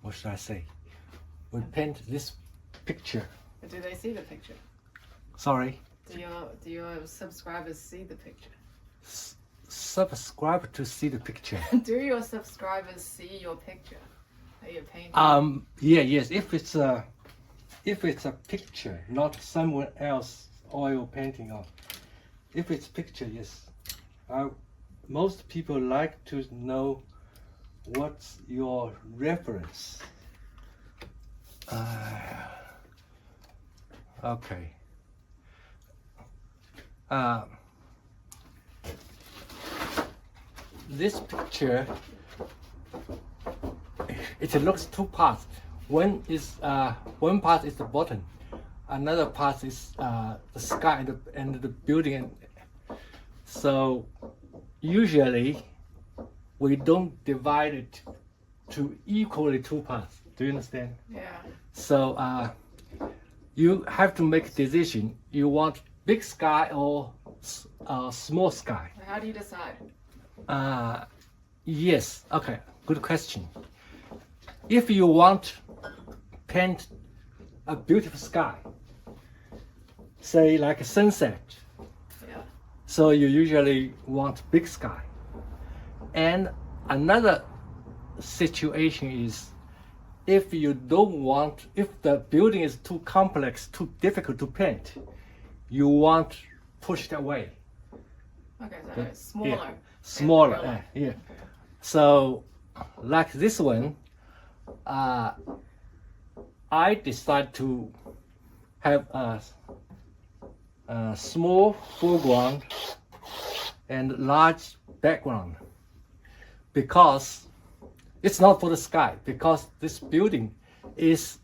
what should I say? We paint this picture. Do they see the picture? Sorry. Do your subscribers see the picture? Subscribe to see the picture. Do your subscribers see your picture that you're painting? Yes. If it's a picture, not someone else oil painting on. If it's picture, yes. Most people like to know what's your reference. Okay. This picture, it looks two parts. One part is the bottom, another part is the sky and the building. So usually we don't divide it to equally two parts. Do you understand? Yeah. So you have to make a decision. You want big sky or small sky? How do you decide? Yes. Okay. Good question. If you want paint a beautiful sky, say like a sunset, Yeah. so you usually want big sky. And another situation is if you don't want, if the building is too complex, too difficult to paint, you want push it away. Okay, so it's smaller. Yeah. Smaller, yeah. So, like this one, I decided to have a small foreground and large background because it's not for the sky, because this building is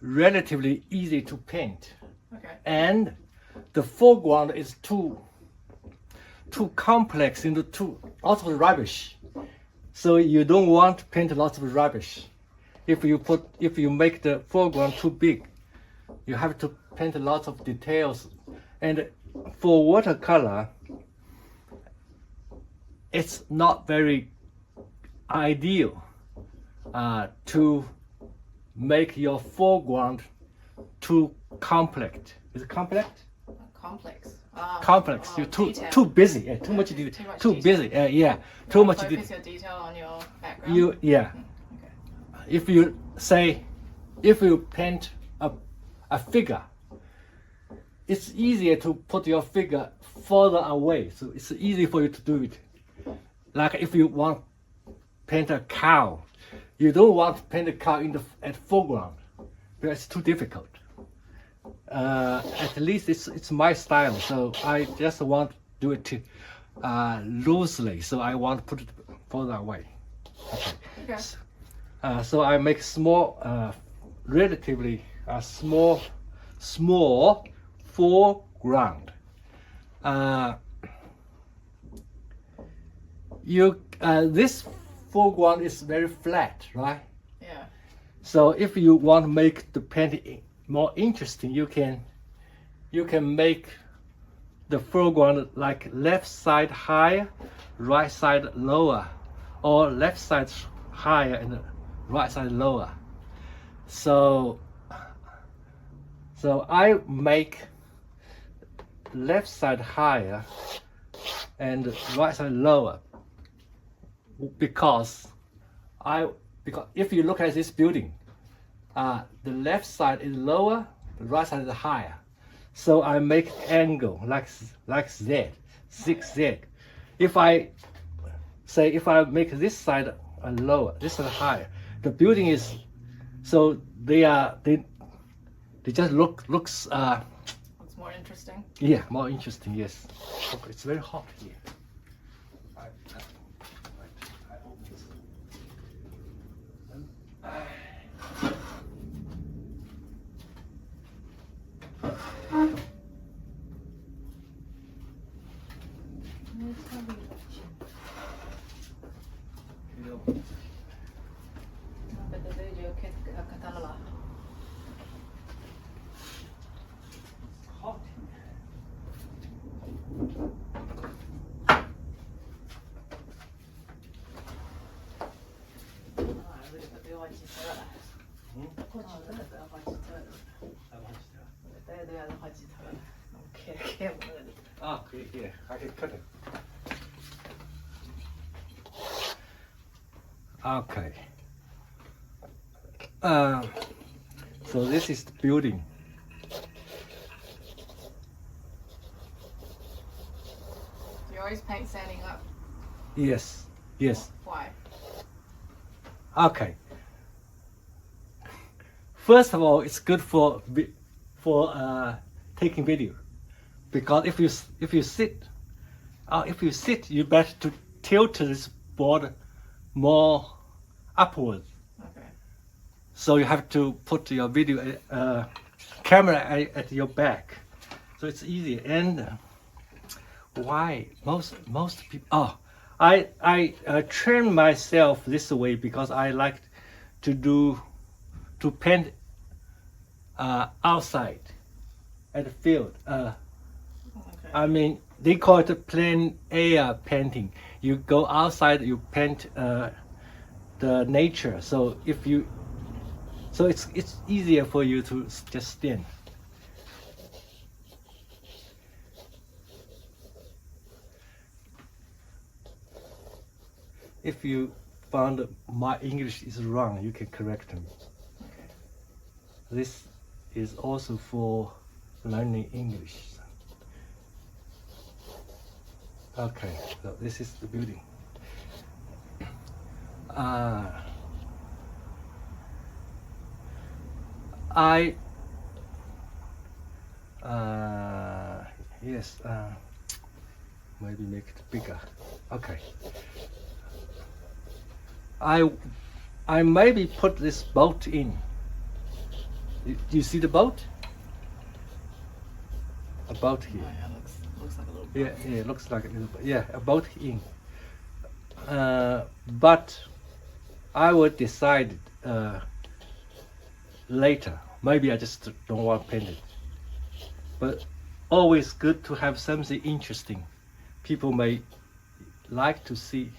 relatively easy to paint. Okay. And the foreground is too complex and lots of rubbish. So you don't want to paint lots of rubbish. If you make the foreground too big, you have to paint lots of details. And for watercolor, it's not very ideal to make your foreground too complex. Is it complex? Complex. Complex. You're detail. too busy. Yeah, too much detail. Too busy. Yeah. Too much detail. Focus your detail on your background. Yeah. Okay. If you paint a figure, it's easier to put your figure further away. So it's easy for you to do it. Like if you want to paint a cow, you don't want to paint a cow at foreground because it's too difficult. At least it's my style, so I just want to do it loosely. So I want to put it further away. Okay. So I make small, relatively small foreground. This foreground is very flat, right? Yeah. So if you want to make the painting more interesting, you can make the foreground like left side higher, right side lower, or left side higher and right side lower. So I make left side higher and right side lower because if you look at this building, the left side is lower, the right side is higher. So I make angle like Z, 6Z. If I make this side lower, this side higher, the building is, so they just looks Looks more interesting. Yeah, more interesting. Yes. Okay, it's very hot here. I open this. Hot. 几特了。好几特了。对，要好几特了。开我那个。啊，可以，还可以 cut it. Okay. So this is the building. Do you always paint standing up? Yes. Why? Okay. First of all, it's good for taking video, because if you sit, you better to tilt this board more upwards. Okay. So you have to put your video camera at your back, so it's easy. And why most people? Oh, I train myself this way because I like to paint outside at the field. Okay. I mean, they call it plein air painting. You go outside, you paint the nature. So it's easier for you to just stand. If you found my English is wrong, you can correct me. Okay. This is also for learning English. Okay, so this is the building. Maybe make it bigger. Okay. I maybe put this boat in. Do you see the boat? A boat here. Oh, yeah, looks like a little. Yeah, it looks like a little bit. Yeah, a boat in. But I will decide later. Maybe I just don't want to paint it. But always good to have something interesting. People may like to see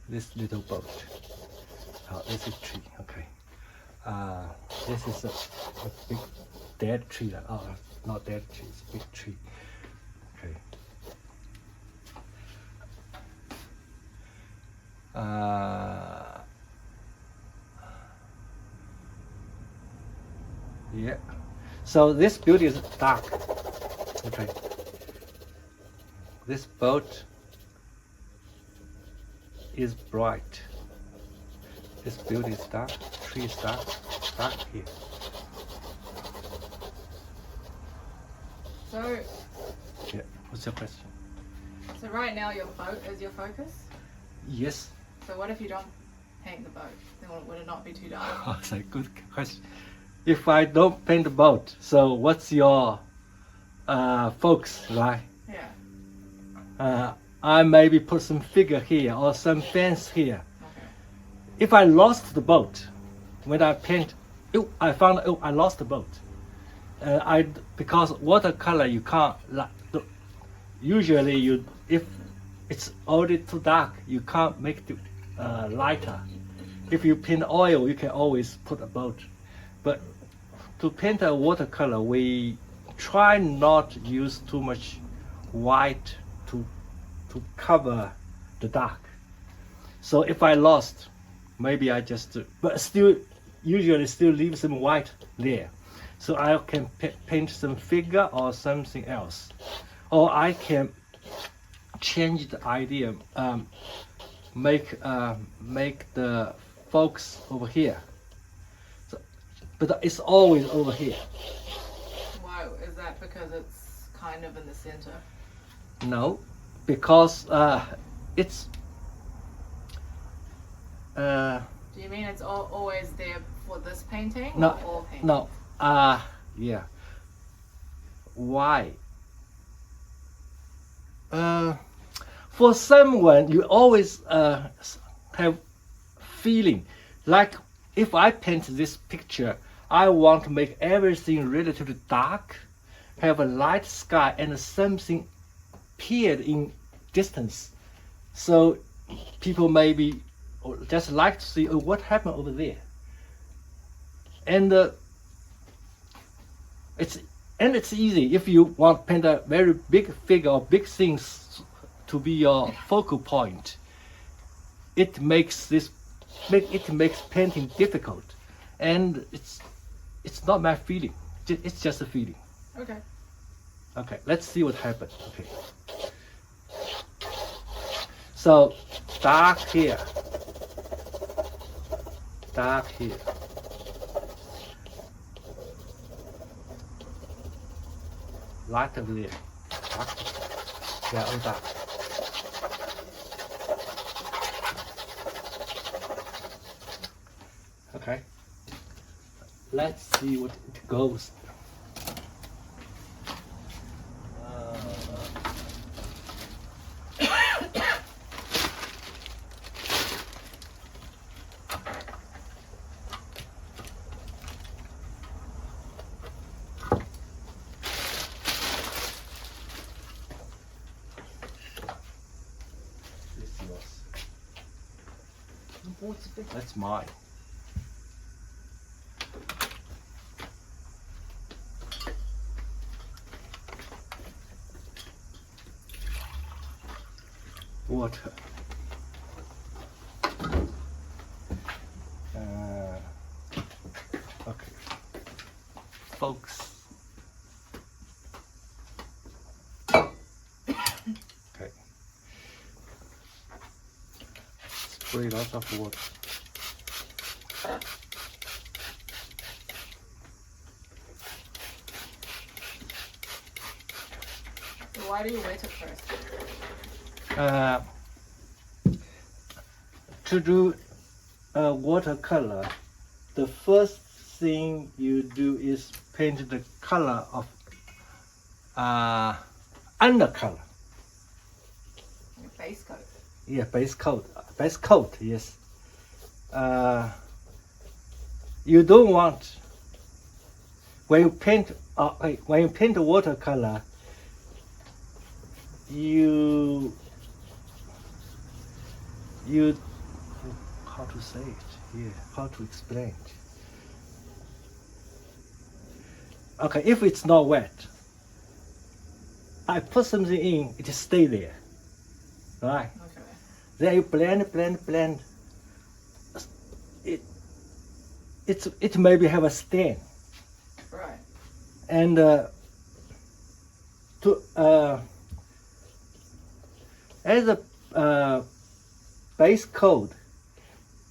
this little boat. This is tree. Okay. This is a big dead tree. Not dead tree. It's a big tree. Okay. Yeah. So this building is dark. Okay. This boat is bright. This building is dark. Tree is dark here. So. Yeah. What's your question? So right now your boat is your focus. Yes. So what if you don't paint the boat? Then would it not be too dark? Oh, that's a good question. If I don't paint the boat, so what's your focus, right? Yeah. I maybe put some figure here or some fence here. Okay. If I lost the boat, when I paint, I found I lost the boat. Because watercolor you can't. Usually if it's already too dark, you can't make it lighter. If you paint oil, you can always put a boat. But to paint a watercolor, we try not to use too much white to cover the dark. So if I lost, maybe I just, but still, usually still leave some white there. So I can paint some figure or something else. Or I can change the idea, make the focus over here. So, but it's always over here. Why is that? Because it's kind of in the center. No, because it's. Do you mean it's always there for this painting? No, or all paintings? no. Yeah. Why? For someone, you always have feeling like if I paint this picture, I want to make everything relatively dark, have a light sky and something appeared in distance. So people maybe just like to see what happened over there. And it's easy if you want to paint a very big figure or big things to be your focal point. It makes painting difficult, and it's not my feeling. It's just a feeling. Okay. Okay, let's see what happens. Okay. So dark here, dark here. Light over there, dark. Yeah, all dark. Okay. Let's see what it goes. That's mine. Water. Okay. Folks. Okay. Spray lots of water. Why do you wet it first? To do watercolor, the first thing you do is paint the color of undercolor. Base coat. Yeah, base coat. Base coat, yes. You don't want when you paint watercolor. You how to say it? Yeah, how to explain it? Okay, if it's not wet, I put something in, it stay there, right? Okay. Then you blend. It maybe have a stain. Right. And as a base coat,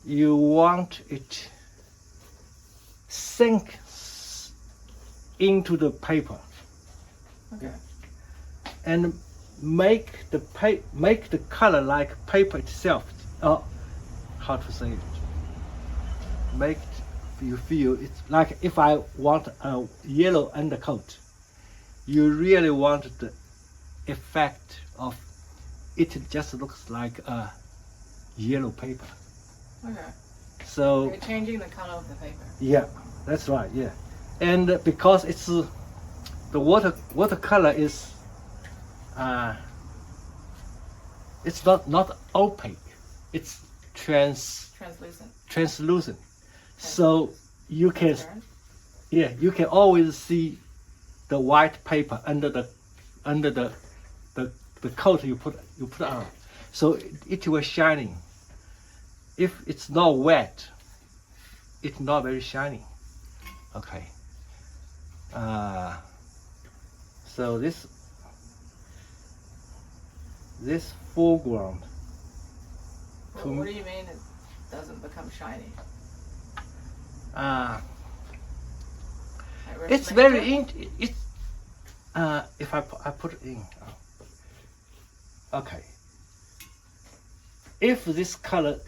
you want it sink into the paper. Okay. And make the color like paper itself. How to say it? Make you feel it's like if I want a yellow undercoat, you really want the effect of it just looks like a yellow paper. Okay. So you're changing the color of the paper. Yeah, that's right. Yeah, and because it's the watercolor is it's not opaque. It's translucent. So you can always see the white paper under the coat you put on. So it was shining. If it's not wet, it's not very shiny. Okay. So this foreground. Well, what do you mean it doesn't become shiny? It's very it's if I put it in. Okay. If this color,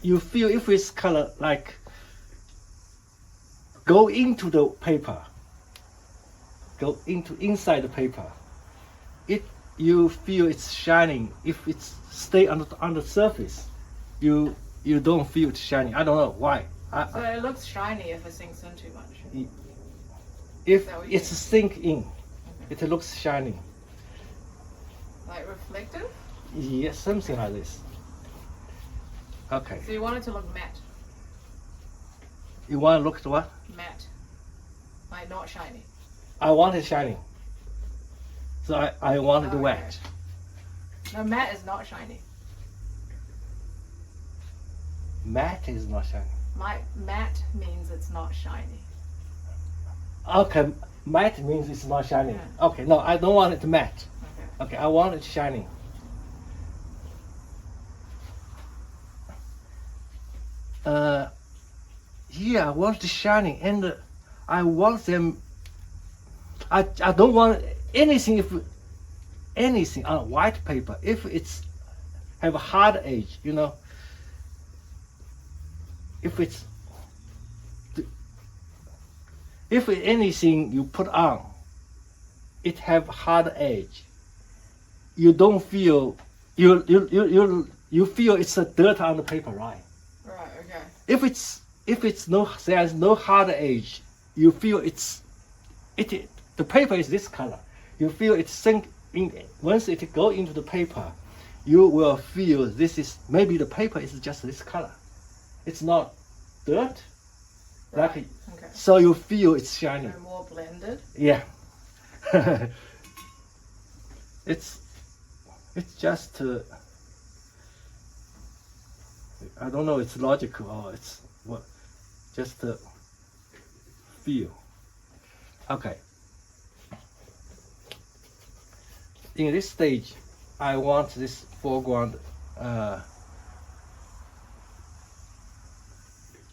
you feel if this color like go into the paper, go into inside the paper, you feel it's shining. If it's stay on the surface, you don't feel it shining. I don't know why. So it looks shiny if it sinks in too much. If it's sink in, it looks shiny. Like reflective? Yes, something like this. Okay. So you want it to look matte. You want to look at what? Matte. Like not shiny. I want it shiny. So I want it Oh, wet. okay. No, matte is not shiny. Matte is not shiny. Matte means it's not shiny. Okay, matte means it's not shiny. Yeah. Okay, no, I don't want it matte. Okay. Okay, I want it shiny. Yeah, I want it shiny, and I want them. I don't want anything on white paper if it's have a hard edge, you know. If anything you put on, it have hard edge. You don't feel you feel it's a dirt on the paper, right? Right. Okay. If there's no hard edge, you feel the paper is this color. You feel it sink in once it go into the paper, you will feel this is maybe the paper is just this color. It's not dirt. Right. Like Okay. so you feel it's shiny. So more blended. Yeah. it's just I don't know it's logical or it's what just feel. Okay. In this stage I want this foreground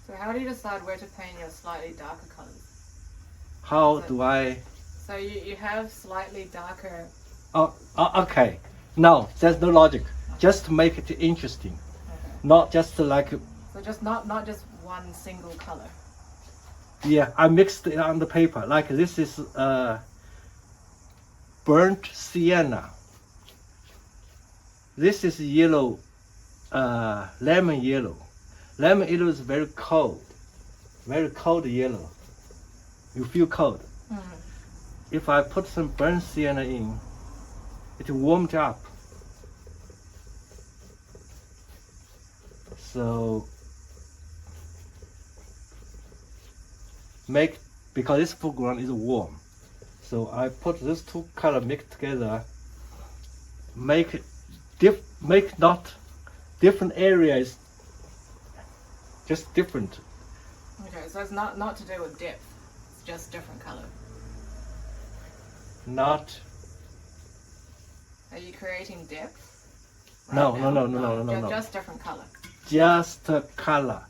So how do you decide where to paint your slightly darker colors? how do I So you have slightly darker. okay. No, there's no logic. Just to make it interesting. Okay. Not just like So just not just one single color. yeah, I mixed it on the paper. Like this is burnt sienna. This is yellow, lemon yellow. Lemon yellow is very cold yellow. You feel cold. Mm. If I put some burnt sienna in, it warmed up. So because this foreground is warm, so I put these two colors mixed together. Make not different areas, just different. Okay, so it's not to do with depth. It's just different color. Not. Are you creating depth? No, now? no. Just different color. Just a color.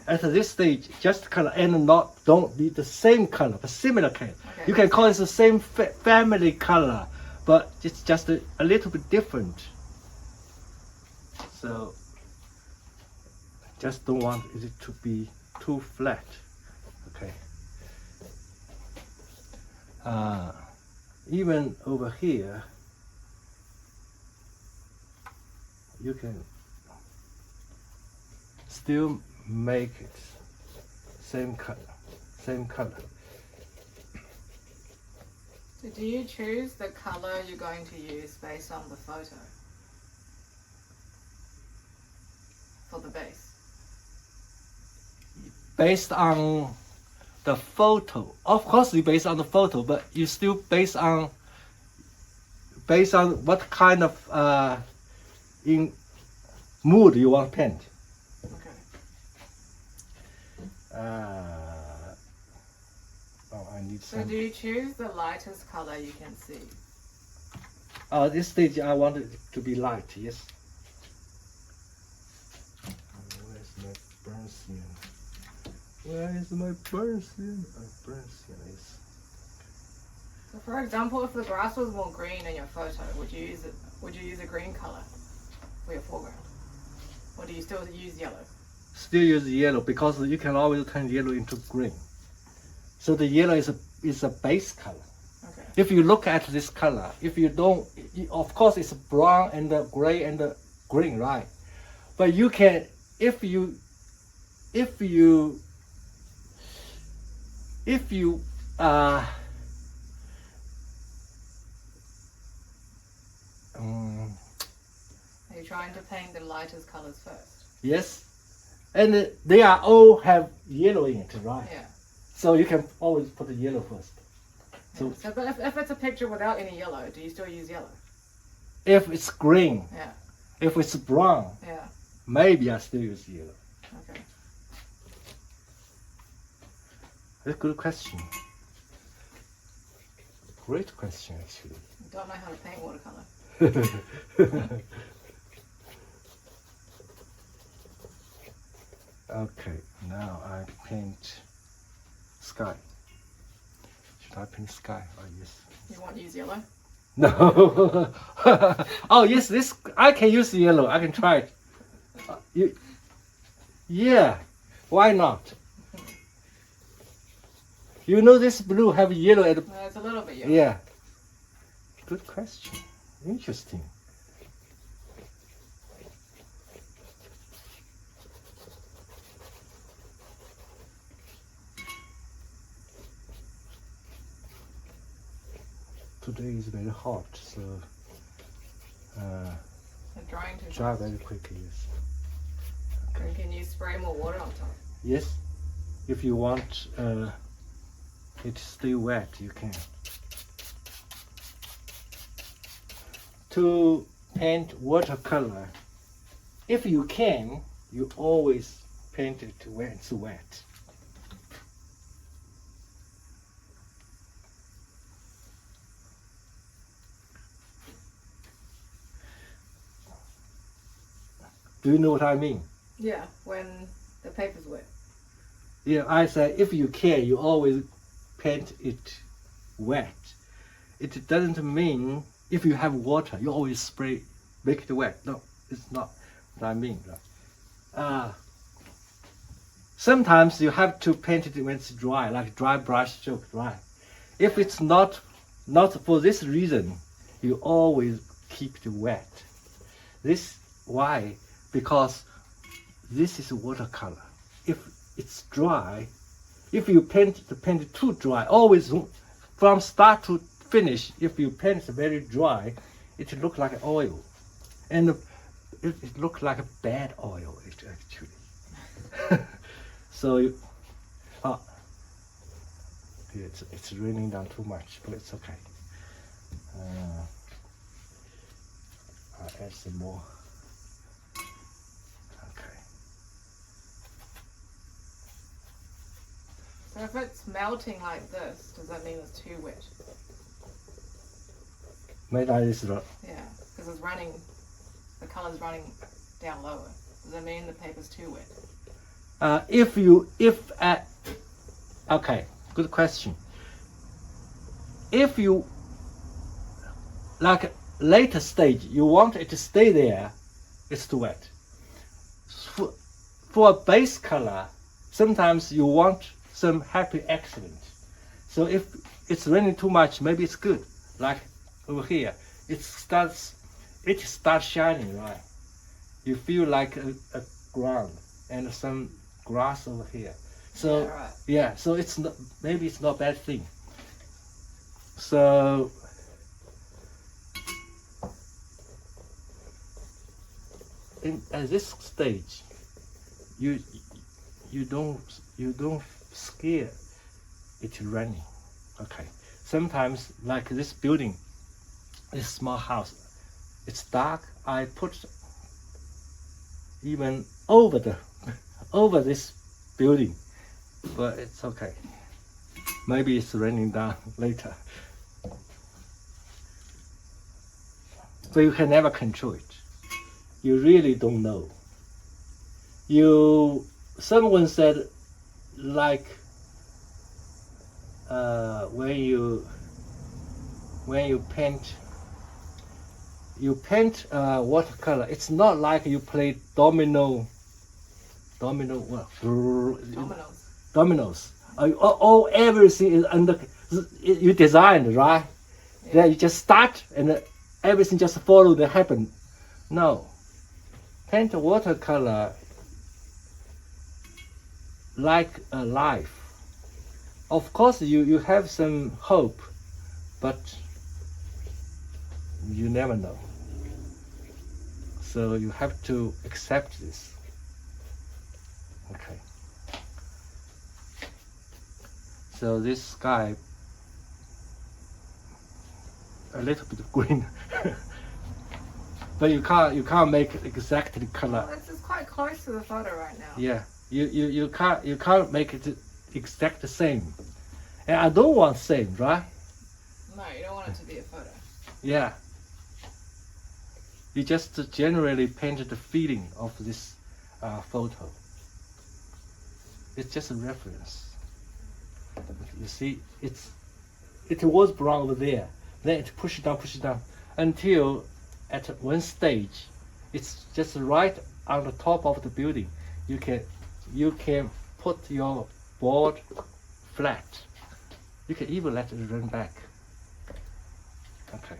Okay. At this stage, just color and don't be the same color, but similar color. Okay. You can call it the same family color, but it's just a little bit different. So, just don't want it to be too flat. Okay. Even over here, you can still make it same color. So do you choose the color you're going to use based on the photo for the base? Based on the photo, of course, you based on the photo, but you still based on what kind of in mood you want to paint. Okay. I need So some. do you choose the lightest color you can see? This stage I want it to be light. Yes. Where's my burn sienna? Where is my burn sienna? Burn sienna is. So for example, if the grass was more green in your photo, would you use a green color for your foreground? Or do you still use yellow? Still use yellow because you can always turn yellow into green. So the yellow is a base color. Okay. If you look at this color, if you don't, of course it's brown and the gray and the green, right? But you can, if you Are you trying to paint the lightest colors first? yes, And they are all have yellow in it, right? Yeah. So you can always put the yellow first. So But if it's a picture without any yellow, do you still use yellow? if it's green, Yeah. if it's brown, Yeah. maybe I still use yellow. Okay. That's a good question. Great question, actually. Don't know how to paint watercolor. Okay, now I paint sky. Should I paint sky? Oh, yes. You want to use yellow? No. Oh, yes, this I can use yellow. I can try it. Yeah, why not? You know this blue have yellow at the, It's a little bit yellow. yeah. Good question. Interesting. Today is very hot, so It's drying too dry fast. very quickly. Yes. And can you spray more water on top? Yes. If you want it to stay wet, you can. To paint watercolor, if you can, you always paint it when it's wet. Do you know what I mean? Yeah, when the paper's wet. Yeah, I said if you can, you always paint it wet. It doesn't mean if you have water, you always spray, make it wet. No, it's not what I mean. Sometimes you have to paint it when it's dry, like dry brush stroke, dry. If it's not for this reason, you always keep it wet. This why? Because this is watercolor. If it's dry, if you paint it too dry, always from start to finish, if you paint it very dry, it look like oil, and it look like a bad oil actually. So, it's raining down too much, but it's okay. I'll add some more. Okay. So if it's melting like this, does that mean it's too wet? Maybe I just wrong. Yeah, because it's running, the color's running down lower. Does that mean the paper's too wet? Okay, good question. If you, like later stage, you want it to stay there, it's too wet. For a base color, sometimes you want some happy accident. So if it's raining too much, maybe it's good. Like over here, it starts shining, right? You feel like a ground and some grass over here. So Yeah, right. yeah, so it's not, maybe it's not a bad thing. So at this stage, you don't scare it running. Okay. Sometimes like this building, this small house, it's dark. I put even over this building, but it's okay. Maybe it's raining down later. But you can never control it. You really don't know. Someone said, like when you paint watercolor, it's not like you play dominoes. Everything is under, you designed, right? Yeah. Then you just start and everything just follow the happen. No, paint watercolor like a life. Of course, you have some hope, but you never know. So you have to accept this. Okay. So this sky, a little bit of green, but you can't make it exactly color. Well, this is quite close to the photo right now. Yeah, you can't make it exact the same, and I don't want same, right? No, you don't want it to be a photo. Yeah. You just generally painted the feeling of this photo. It's just a reference. You see, it was brown over there. Then it push it down, until at one stage, it's just right on the top of the building. You can put your board flat. You can even let it run back. Okay.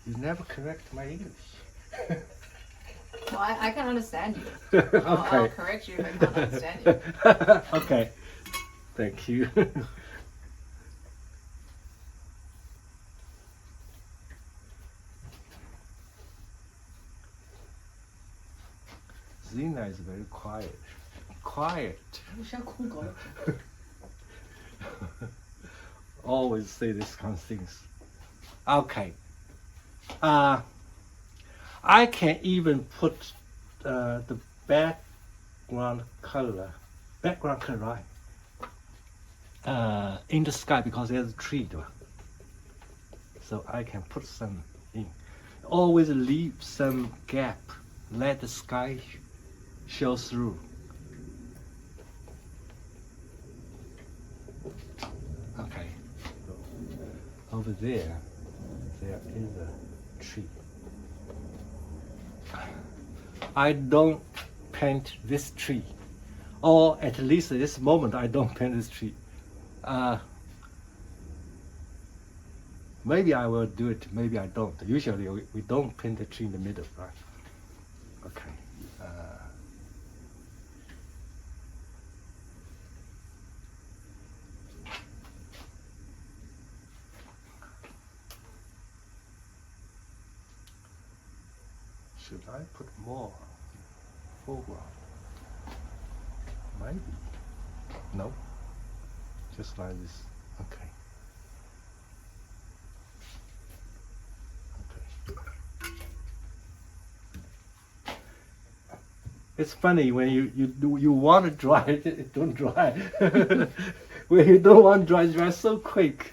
You never correct my English. Well, I can understand you. Okay. I'll correct you if I can't understand you. Okay. Thank you. Zina is very quiet. Quiet. Always say this kind of things. Okay. I can even put the background color, right, in the sky because there's a tree, right? So I can put some in. Always leave some gap. Let the sky show through. Okay. So over there is a tree. I don't paint this tree, or at least at this moment I don't paint this tree. Maybe I will do it, maybe I don't. Usually we don't paint the tree in the middle, right? Okay. Should I put more foreground? Maybe. No. Just like this. Okay. Okay. It's funny when you want to dry it don't dry. When you don't want to dry, it dries so quick.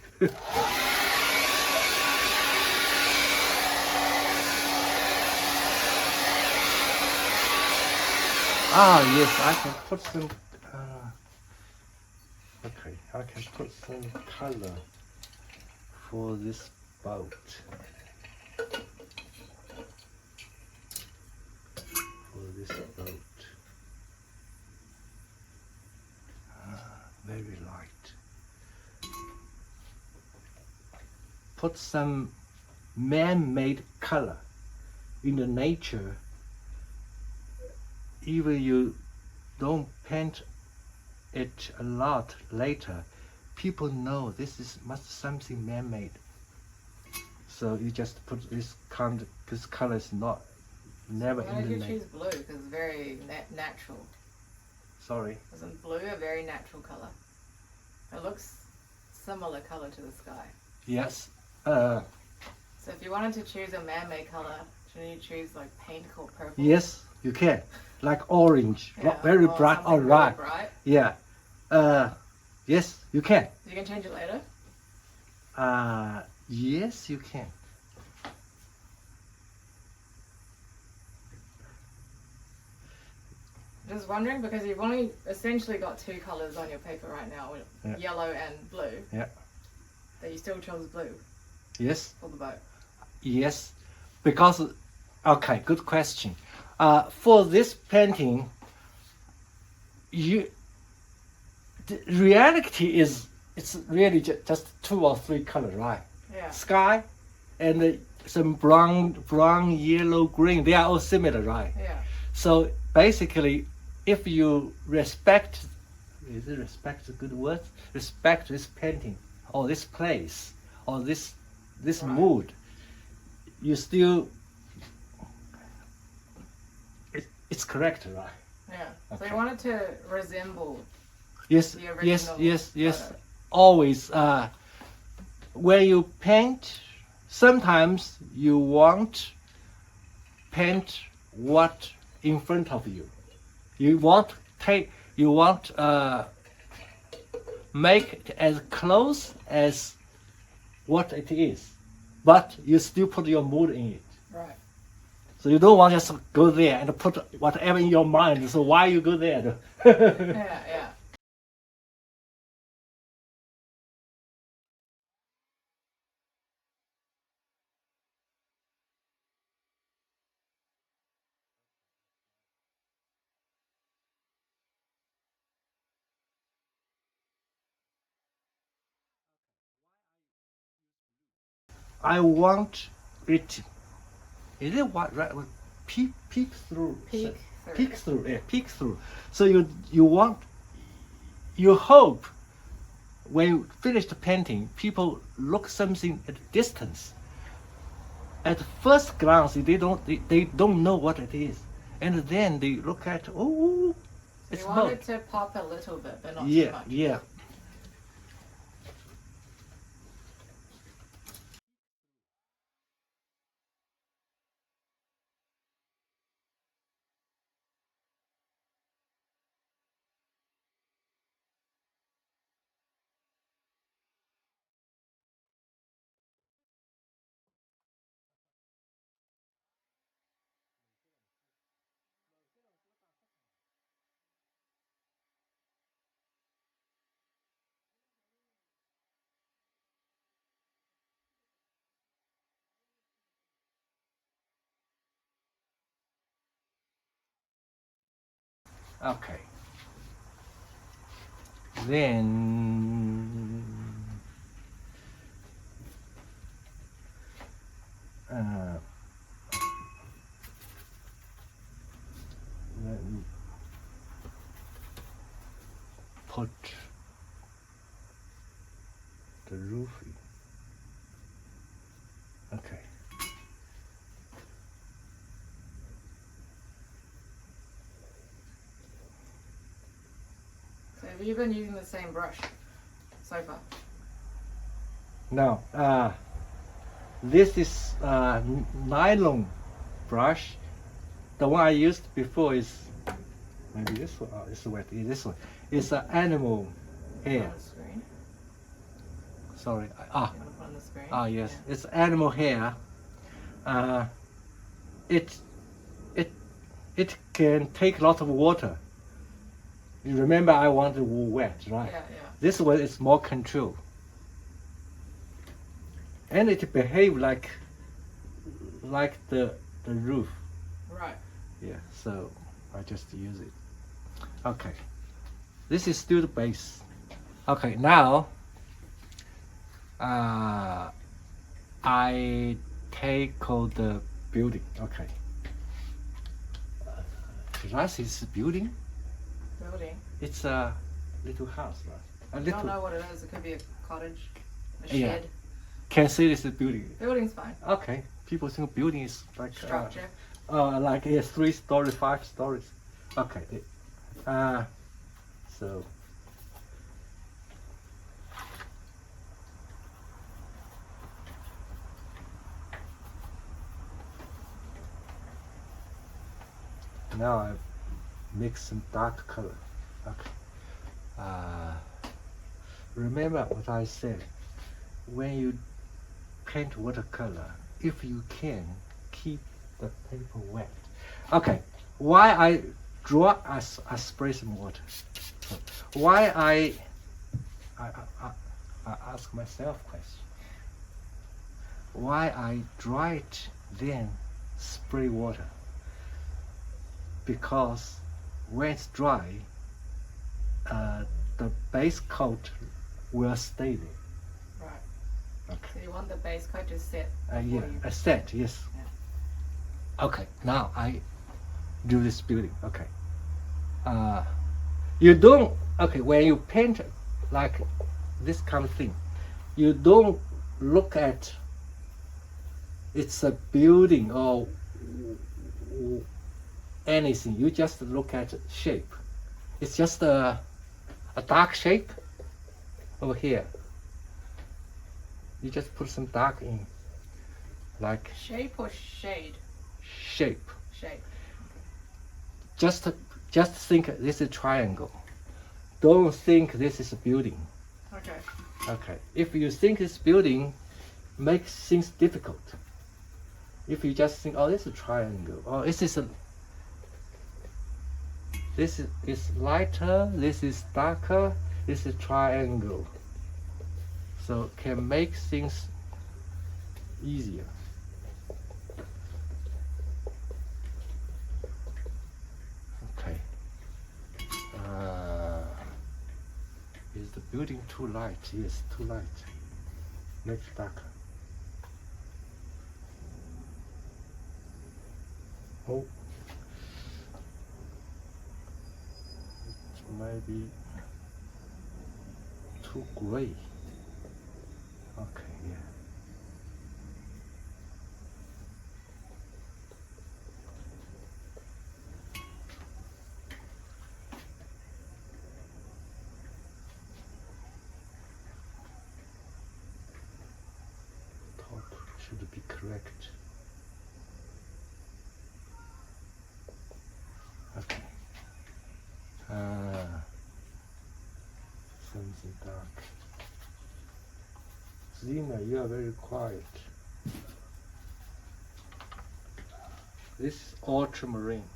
Yes, I can put some. Okay, I can put some color for this boat. Very light. Put some man-made color in the nature. Even you don't paint it a lot later, people know this is something man-made. So you just put this color is never Why in did the you choose blue? Because it's very natural. Sorry? Isn't blue a very natural color? It looks similar color to the sky. Yes. So if you wanted to choose a man-made color, shouldn't you choose like pink or purple? Yes, you can. Like orange, Yeah, very or bright, something or really right. bright. Yeah. Yes, you can. You can change it later? Yes, you can. Just wondering because you've only essentially got two colors on your paper right now, yellow and blue. Yeah. But you still chose blue. Yes. For the boat. Yes, because okay, good question. For this painting, the reality is it's really just 2 or 3 colors, right? Yeah. Sky, and some brown, yellow, green. They are all similar, right? Yeah. So basically, if you respect, is it respect a good word? Respect this painting, or this place or this Right. mood, you still it's correct, right? Yeah. So Okay. you want it to resemble. Yes, The yes, original yes. photo. Always, when you paint, sometimes you want paint what in front of you. You want make it as close as what it is, but you still put your mood in it. Right. So you don't want just to go there and put whatever in your mind. So why you go there? Yeah. I want it. Is it what right? Peek through. Peek through. Peek through. Yeah, peek through. So you hope when you finish the painting, people look something at a distance. At first glance, they don't know what it is, and then they look at it's You want both. it to pop a little bit, but not too Yeah, much. yeah. Okay. Then let me put the roof in. Okay. So have you been using the same brush so far? Now, this is nylon brush. The one I used before is maybe this one. Oh, it's wet. This one. It's an animal hair. On the screen. Sorry. You want to put on the screen? Yes. Yeah. It's animal hair. It can take a lot of water. You remember I wanted wet, right? Yeah. This one is more control. And it behave like the roof. Right. Yeah, so I just use it. Okay. This is still the base. Okay, now I tackle the building. Okay. This is building. Building. It's a little house, right? A I little. don't know what it is. It could be a cottage, a Yeah. shed. Can see this is building. Building's fine. Okay. People think building is like Structure. like 3 stories, 5 stories. Okay. So now I mix some dark color. Okay. Remember what I said. When you paint watercolor, if you can, keep the paper wet. Okay. Why I draw? I spray some water. Why I ask myself question. Why I dry it then spray water? Because when it's dry, the base coat will stay there. Right. Okay. So you want the base coat to set. Yeah, before you- a set, yes. Yeah. Okay, now I do this building. Okay. You don't, okay, when you paint like this kind of thing, you don't look at it's a building or anything. You just look at shape. It's just a dark shape over here. You just put some dark in, like Shape or shade? shape. Shape. Just think this is a triangle. Don't think this is a building. Okay. Okay. If you think it's building, makes things difficult. If you just think, oh, this is a triangle. Oh, this is lighter. This is darker. This is triangle. So can make things easier. Okay. Is the building too light? Yes, too light. Make it darker. Oh, it might be too gray. Okay, yeah. Top should be correct. Okay. Something dark. Zina, you are very quiet. This is ultramarine.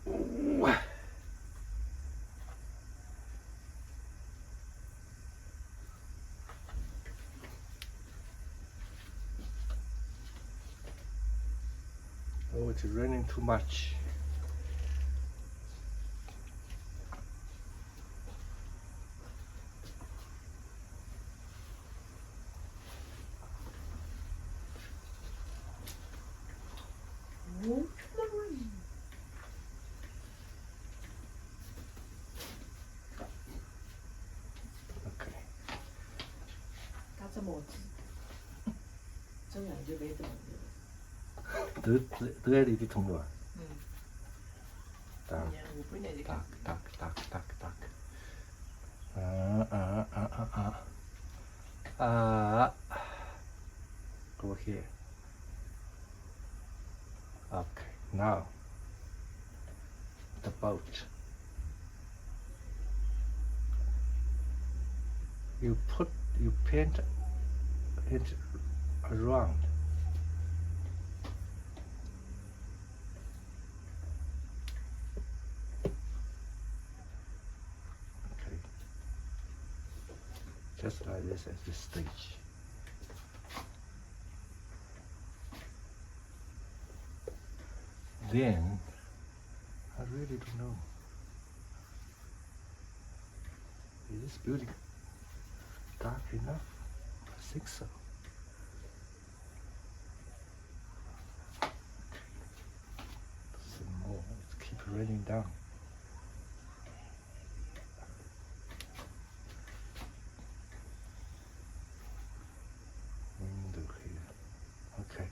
Ooh. Oh, it's raining too much. Okay. 他这么这样就没懂了。 得你的通了。dark, Yeah, we'll bring it dark, again. dark, dark, dark, dark. Go here. Okay, now the boat. You paint it around. Okay. Just like this at this stage. Then, I really don't know. Is this building dark enough? I think so. Some more. Let's keep raining down. Window here. Okay.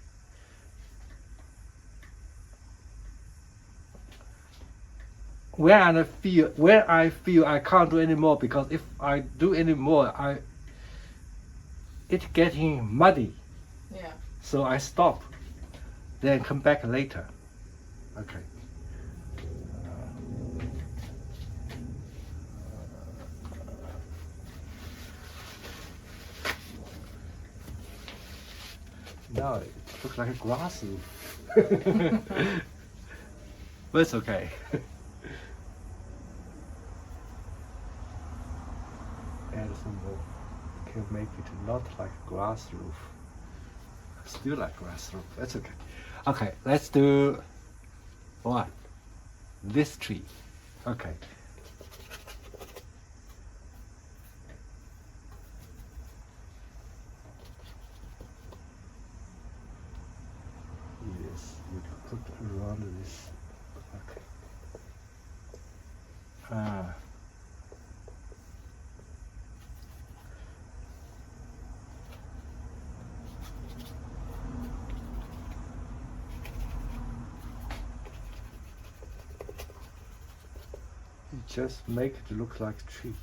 When I feel I can't do anymore, because if I do anymore, it's getting muddy. Yeah. So I stop, then come back later. Okay. Now it looks like a grass roof. But it's okay. Add some more. Can make it not like grass roof. Still like grass roof. That's okay. Okay, let's do what? This tree. Okay. Yes, you can put around this. Okay. just make it look like a tree.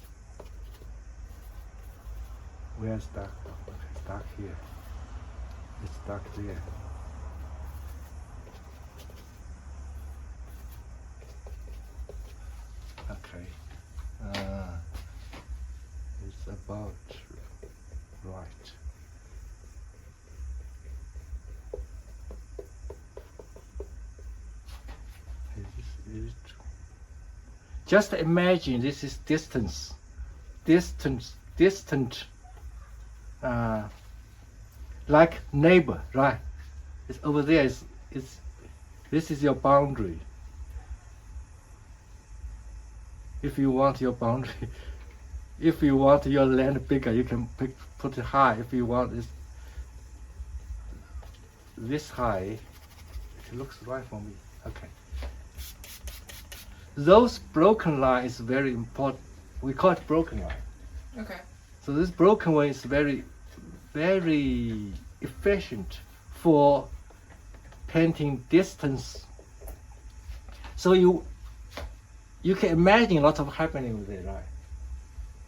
Where's dark? Okay, it's dark here. It's dark there. Okay. It's about right. Just imagine this is distant, like neighbor, right? It's over there. This is your boundary. If you want your boundary, if you want your land bigger, you can put it high. If you want this high, it looks right for me. Okay. Those broken line is very important. We call it broken line. Okay. So this broken one is very, very efficient for painting distance. So you can imagine a lot of happening with it, right?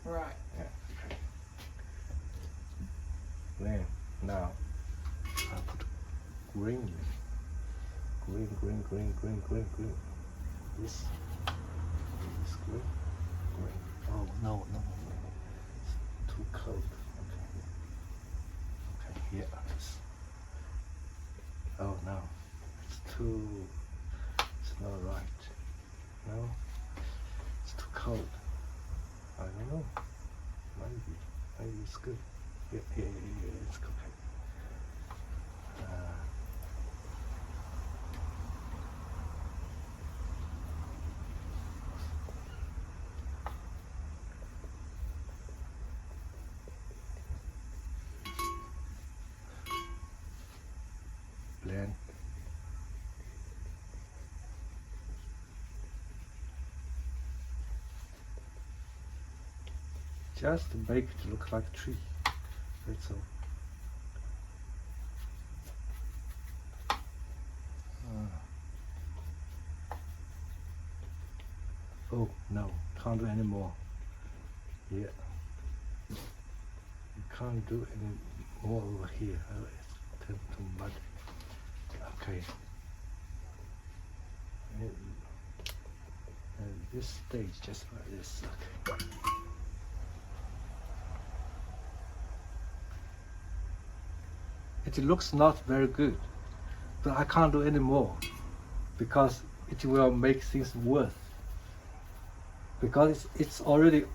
Right. Yeah. Okay. Then now I put green. Green. This green. Oh no. It's too cold. Okay, here. Oh no. It's not right. No. It's too cold. I don't know. Maybe it's good. Yeah, it's okay. Blend. Just to make it look like a tree. That's all. Oh no, can't do any more. Yeah. You can't do any more over here. It's turned to mud. Okay. And this stage just like this. Okay. It looks not very good, but I can't do any more because it will make things worse. Because it's already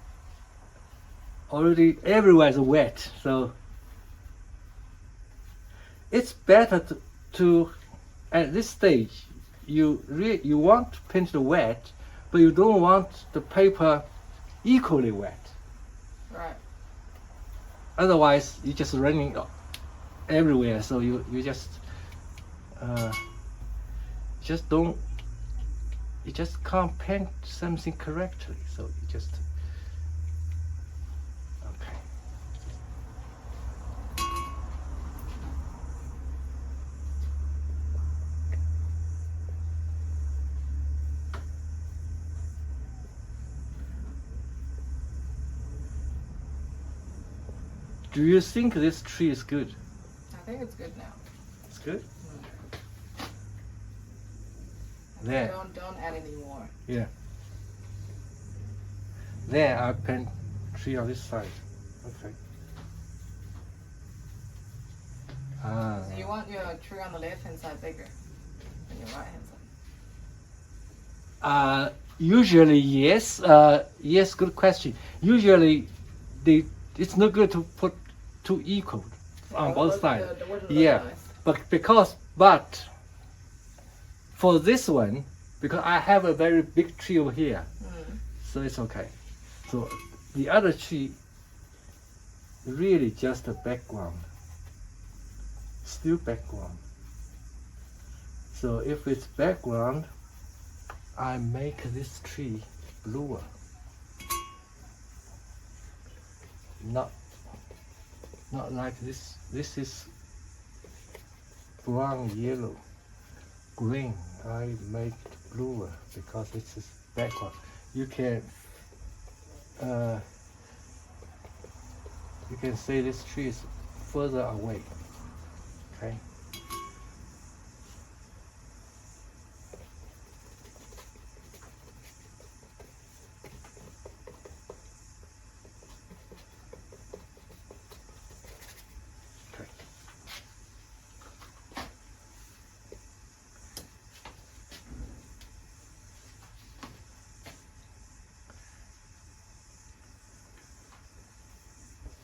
everywhere is wet, so it's better to at this stage you want to paint it wet, but you don't want the paper equally wet. Right. Otherwise, you're just running everywhere. So you just can't paint something correctly. So you just okay. Do you think this tree is good? I think it's good now. It's good? There. There. Don't add any more. Yeah. There I paint tree on this side. Okay. So you want your tree on the left hand side bigger than your right hand side? Usually yes. Yes, good question. Usually it's not good to put too equal on both sides. Yeah. Nice. But for this one, because I have a very big tree over here, so it's okay. So the other tree really just a background, still background. So if it's background, I make this tree bluer, not like this. This is brown, yellow, green. I make it bluer because this is background. you can say this tree is further away. Okay.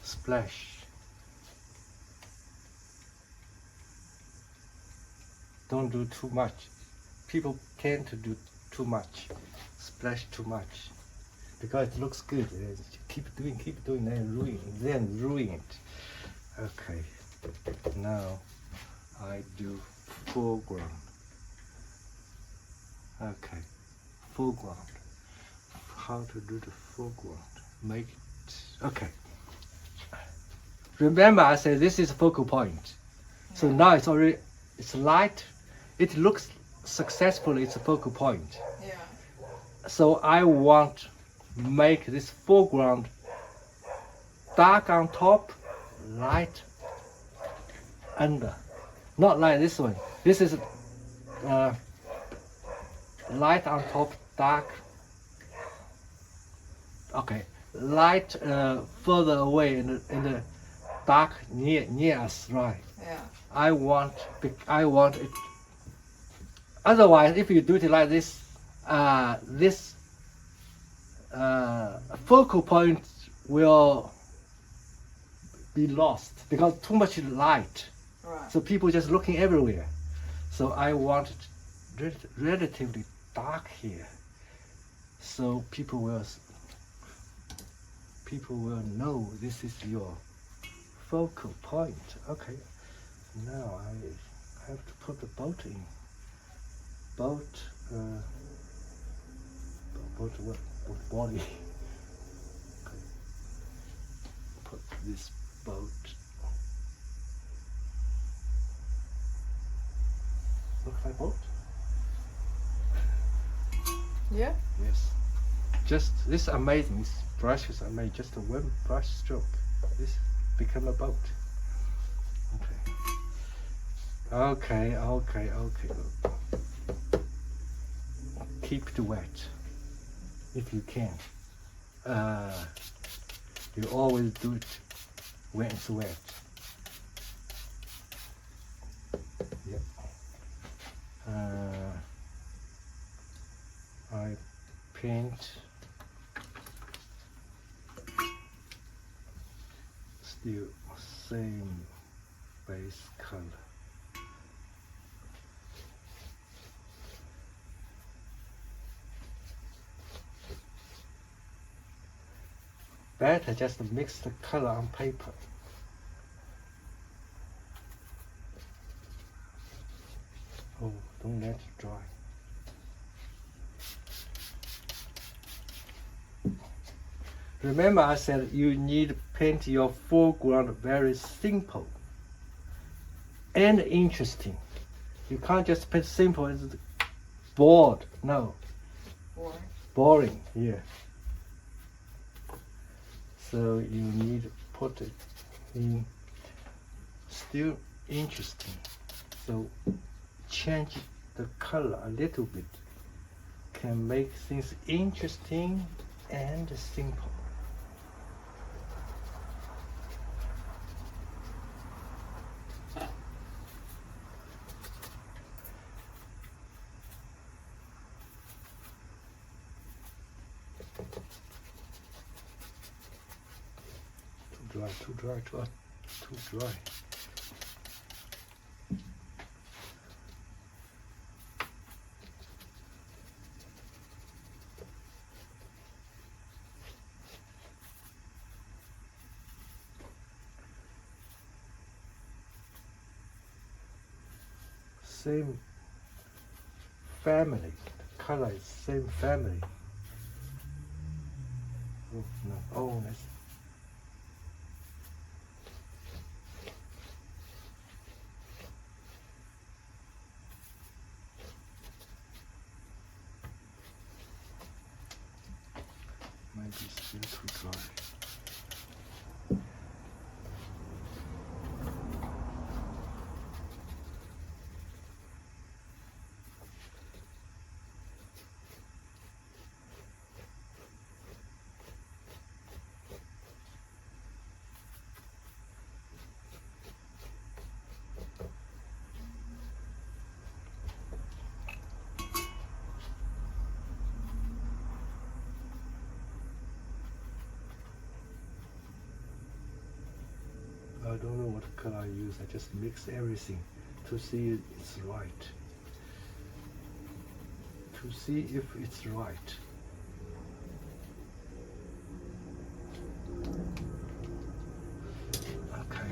Splash. Don't do too much. People tend to do too much, splash too much, because it looks good. Keep doing, then ruin it. Okay. Now I do foreground. Okay, foreground. How to do the foreground? Make it okay. Remember, I said this is focal point. So now it's light. It looks successfully. It's a focal point. Yeah. So I want to make this foreground dark on top, light under. Not like this one. This is light on top, dark. Okay, light further away in the dark near us, right? Yeah. I want it. Otherwise, if you do it like this, this focal point will be lost because too much light. Right. So people just looking everywhere. So I want it relatively dark here, so people will know this is your focal point. Okay. Now I have to put the boat in. Boat what body? Okay. Put this boat. Looks like boat? Yeah. Yes. Just this amazing. These brushes are made just a one brush stroke. This become a boat. Okay. Okay. Keep it wet if you can. You always do it when it's wet. Yep. I paint still same base color. Better just mix the color on paper. Oh, don't let it dry. Remember I said you need to paint your foreground very simple and interesting. You can't just paint simple as bored. No. Boring. Boring, yeah. So you need to put it in still interesting. So change the color a little bit can make things interesting and simple. Too dry. Same family. The color is same family. Oh no! Oh, that's. might be still too dry. I don't know what color I use. I just mix everything to see it's right. To see if it's right. Okay.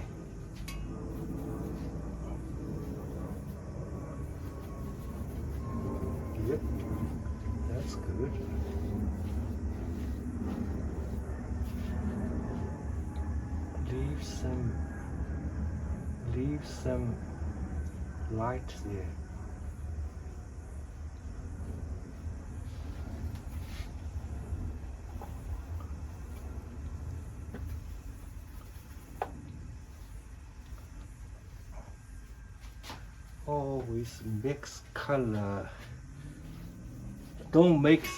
Yep, that's good. Leave some light there. Always mix color. Don't mix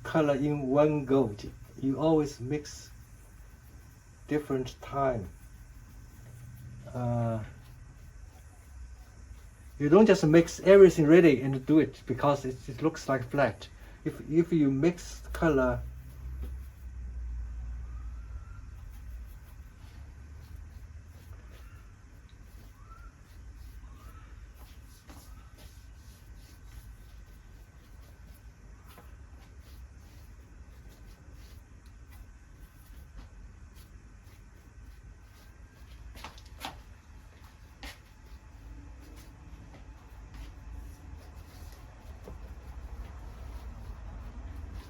color in one go. You always mix different time. You don't just mix everything ready and do it because it looks like flat. If you mix color,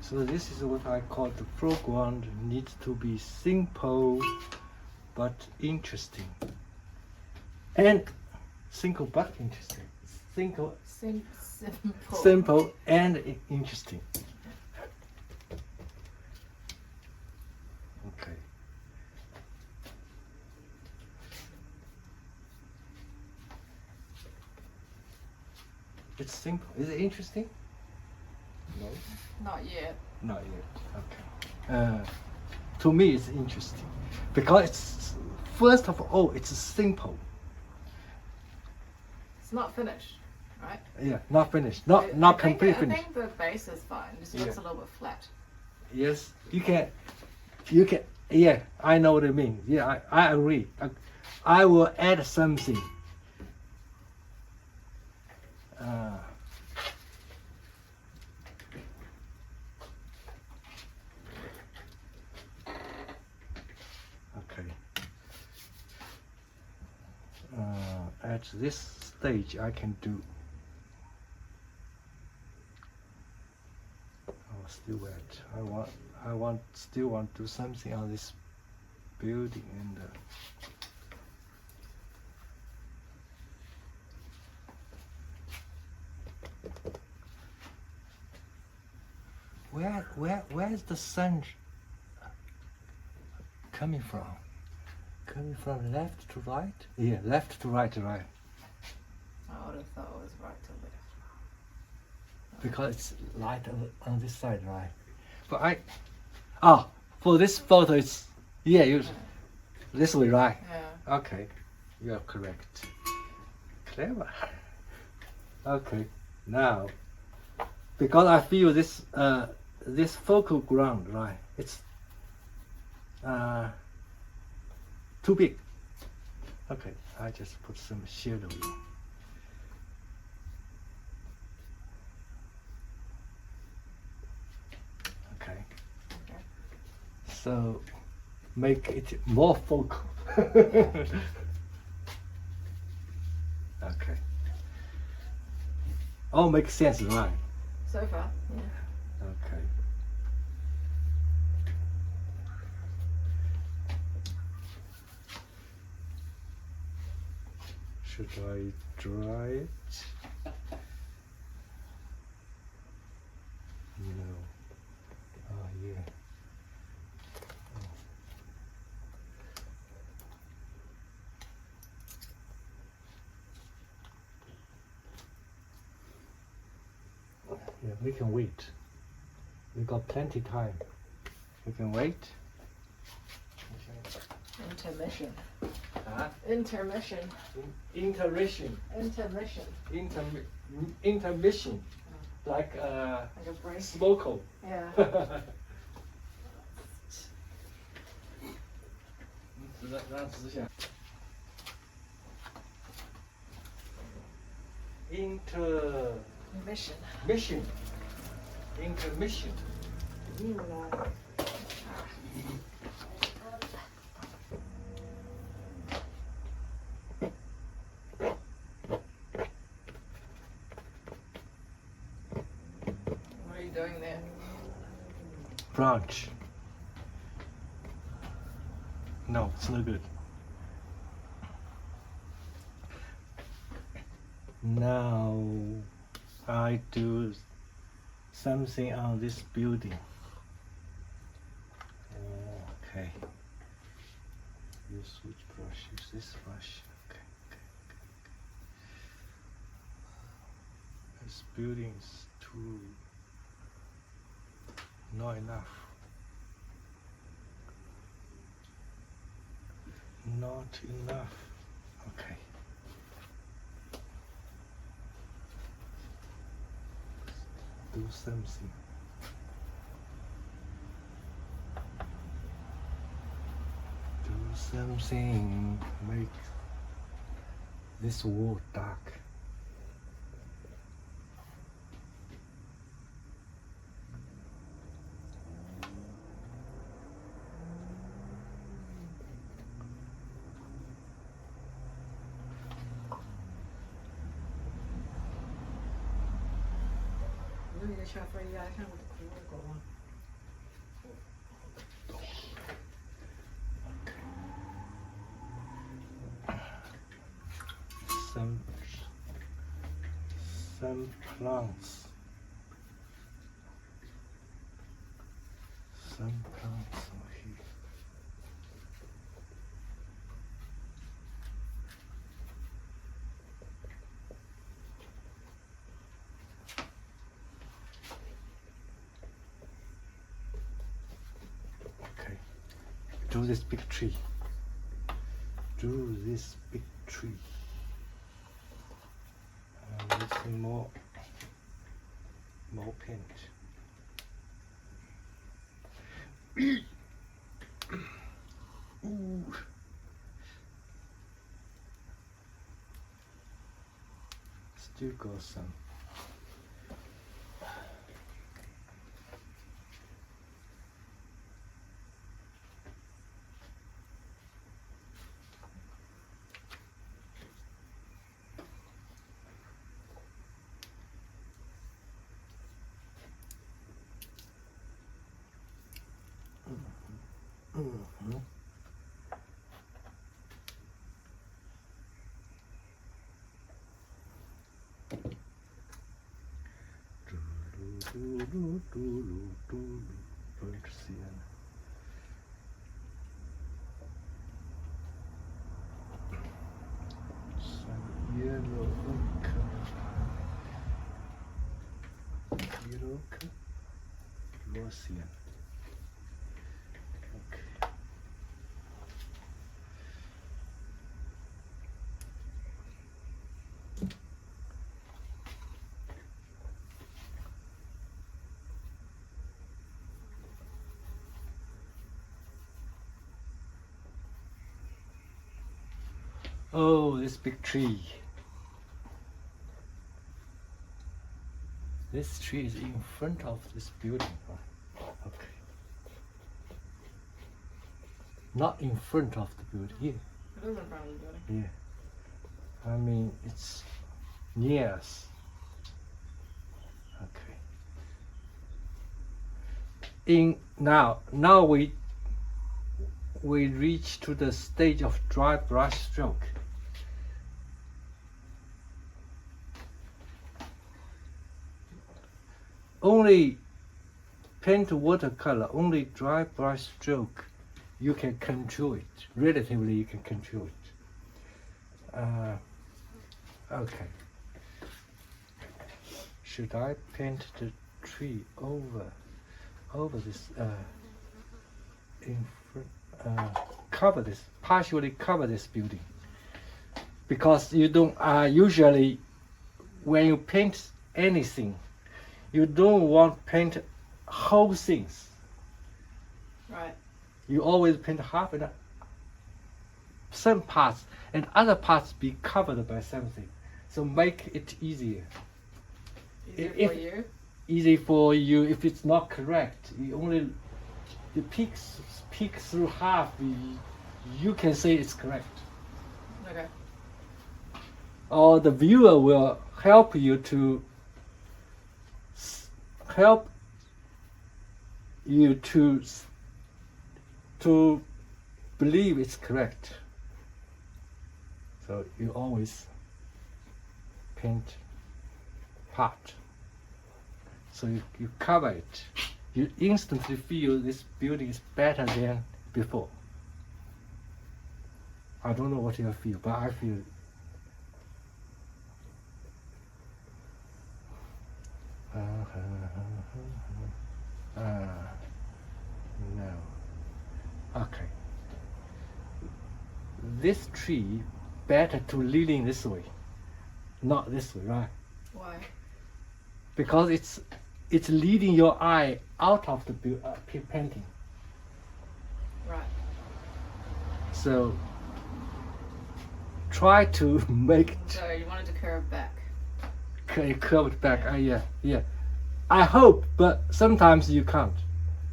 so this is what I call the foreground needs to be simple but interesting. And simple but interesting. Simple and interesting. Okay. It's simple. Is it interesting? No. Not yet. Not yet. Okay. To me, it's interesting because it's first of all, it's simple. It's not finished, right? Yeah, not finished. Not completely finished. I think the base is fine. It just looks a little bit flat. Yes, you can. Yeah, I know what you mean. Yeah, I agree. I will add something. Okay. At this stage, I can do. Oh, still wet. I still want to do something on this building and. Where's the sun coming from? Coming from left to right? Yeah, left to right, right. I would have thought it was right to left. Because it's light on this side, right? But for this photo, it's this way, right? Yeah. Okay, you are correct. Clever. Okay, now because I feel this this focal ground, right? It's too big. Okay, I just put some shadow in. Okay. So make it more focal. Okay. All makes sense, right? So far, yeah. Okay. Should I dry it? No. Oh, yeah. Yeah, we can wait. We got plenty time. We can wait. Intermission. Huh? Intermission. Intermission. Intermission. Intermission. Like Like a break. smoke. Yeah. 让指向 intermission intermission 硬了。What are you doing there? branch. No, it's no good. Now I do something on this building. Okay. Use which brush? Use this brush. Okay. This building is too not enough. Not enough. Okay. Do something. Do something. Make this wall dark. You need a shot for you. I can't with the cool go on. Some plants. Some plants are here. Okay. Do this big tree. Do this big tree. Using more paint. Ooh. Still got some. Mm-hmm. Burnt sienna. Some yellow ochre. Yellow ochre. Raw sienna. Okay. Oh, this big tree. This tree is in front of this building. Okay. Not in front of the building. Here. It is in front of the building. Yeah. I mean, it's near us. Okay. Now we reach to the stage of dry brush stroke. Only paint watercolor, only dry brush stroke, you can control it. Relatively, you can control it. Okay. should I paint the tree over this in front, partially cover this building? Because you don't usually when you paint anything, you don't want paint whole things. Right. You always paint half and some parts and other parts be covered by something. So make it easier. Easier for you? Easy for you if it's not correct. You only the peek through half. You can say it's correct. Okay. Or the viewer will help you to believe it's correct. So you always paint part. So you cover it. You instantly feel this building is better than before. I don't know what you feel, but I feel no. Okay. This tree better to leaning this way, not this way, right? Why? Because it's leading your eye out of the painting. Right. So try to make it So you wanted to curve back. curved back. Yeah. I hope, but sometimes you can't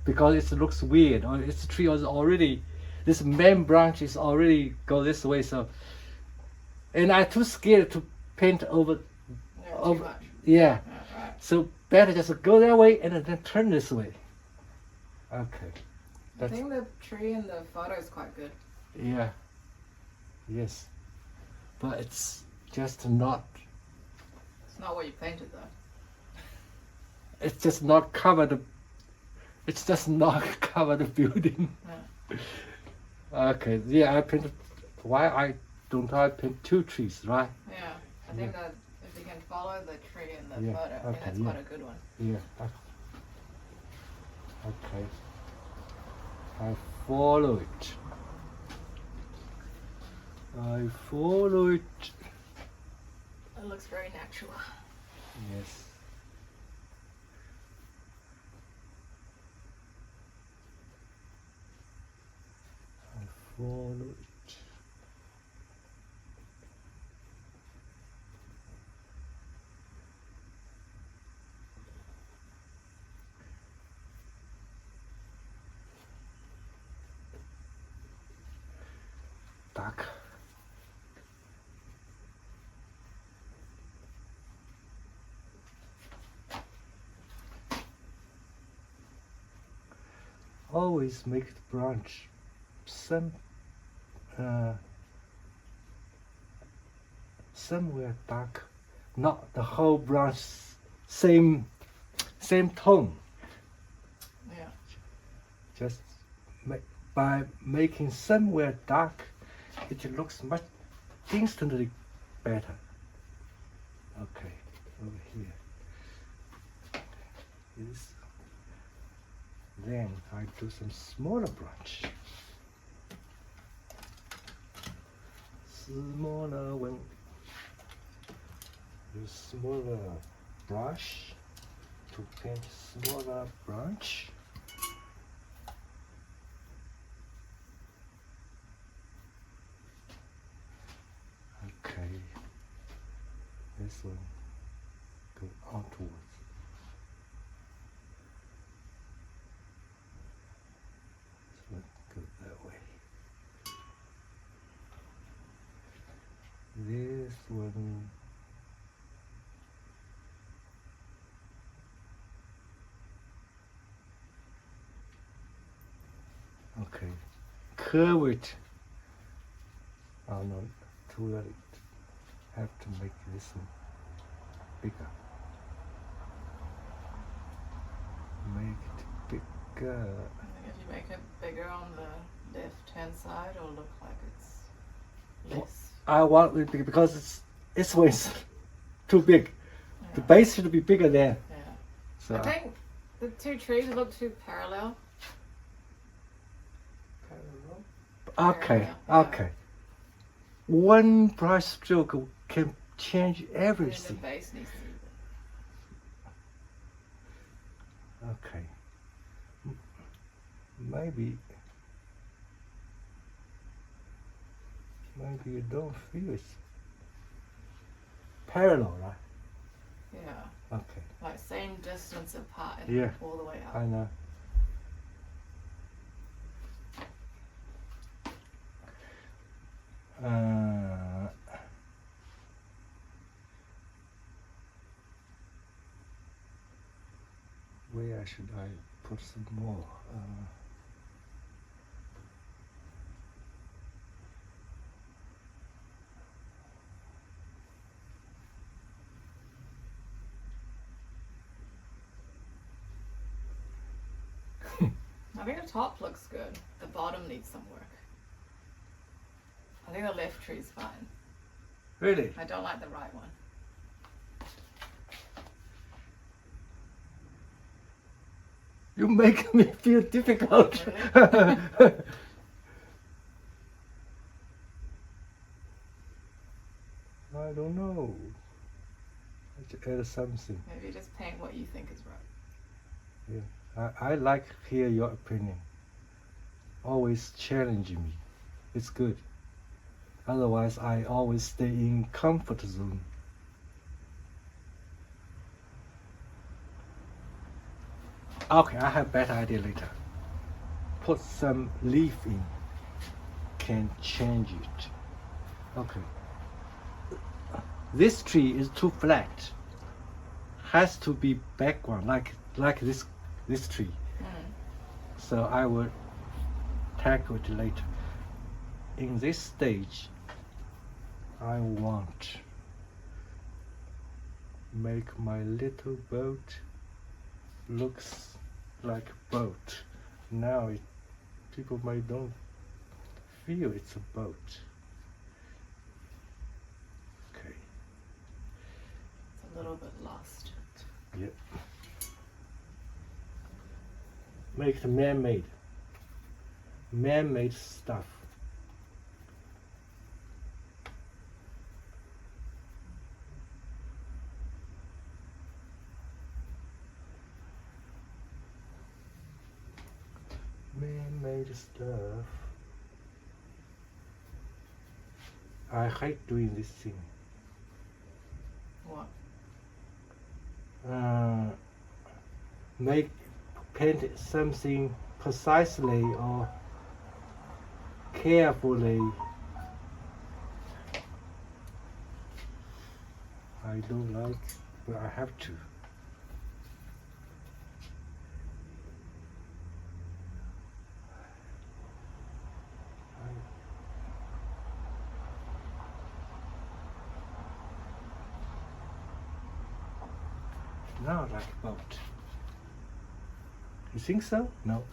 because it looks weird. Or this tree is already, this main branch is already go this way. So, and I'm too scared to paint over. Yeah, too over much. yeah. Yeah, right. So better just go that way and then turn this way. Okay. I think the tree in the photo is quite good. Yeah. Yes. But it's just not. It's not what you painted though. It's just not cover the. It's just not cover the building. Yeah. Okay. Yeah, I painted. Why I don't I paint two trees, right? Yeah. I think that if you can follow the tree in the Yeah, photo, I think okay, that's yeah. quite a good one. Yeah. Okay. I follow it. I follow it. It looks very natural. Yes. I follow it. Так. Always make the branch somewhere dark, not the whole branch same tone. Yeah. Just by making somewhere dark, it looks much instantly better. Okay, over here. This. Then I do some smaller branch. Smaller one. Use smaller brush to paint smaller branch. Okay. This one go outwards. Go that way. This one. Okay. Curve it. Oh no, too early. Have to make this one bigger. Make it bigger. I think if you make it bigger on the left-hand side, it'll look like it's less. I want it big because it's way too big. Yeah. The base should be bigger there. Yeah. So I think the two trees look too parallel. okay, Yeah. okay. One brush stroke can change And then the everything. base needs to be. Okay. Maybe you don't feel it's parallel, right? Yeah. Okay. Like same distance apart. Yeah. All the way up. I know. Where should I put some more? I think the top looks good. The bottom needs some work. I think the left tree's fine. Really? I don't like the right one. You make me feel difficult. Really? I don't know. I should add something. Maybe just paint what you think is right. Yeah. I like hear your opinion. Always challenging me. It's good. Otherwise, I always stay in comfort zone. Okay, I have better idea later. Put some leaf in. Can change it. Okay. This tree is too flat. Has to be background like this tree. So I will tackle it later. In this stage, I want make my little boat looks like a boat. Now people may don't feel it's a boat. Okay. It's a little bit lost. Yep. Make it man-made. Man-made stuff. Man-made stuff. I hate doing this thing. What? Paint something precisely or carefully. I don't like, but I have to. Now like a boat. You think so? No.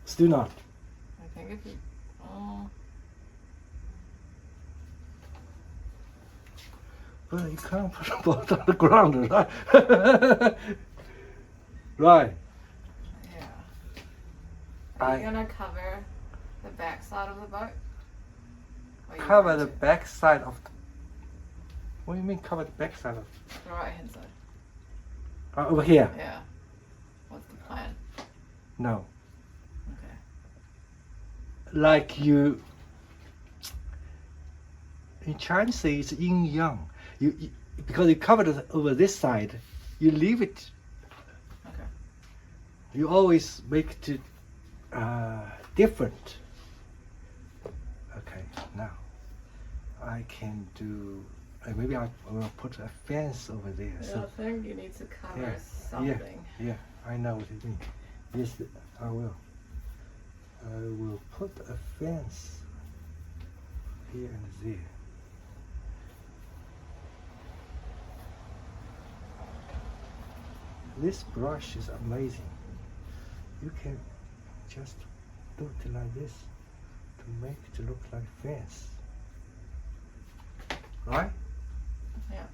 Still not. I think if you. Oh. Well, you can't put a boat on the ground, right? Right. Yeah. Are you gonna cover the back side of the boat? Or you Cover going the to? back side of the... What do you mean cover the back side of... The right hand side. Over here? Yeah. What's the plan? No. Okay. Like you... In Chinese say it's yin yang. You because you covered it over this side, you leave it. Okay. You always make it different. Okay, now I can do. Maybe I will put a fence over there. Yeah, So I think you need to cover Yeah, something. yeah, I know what you mean. Yes, I will. I will put a fence here and there. This brush is amazing. You can just do it like this to make it look like fence. Right? Yeah.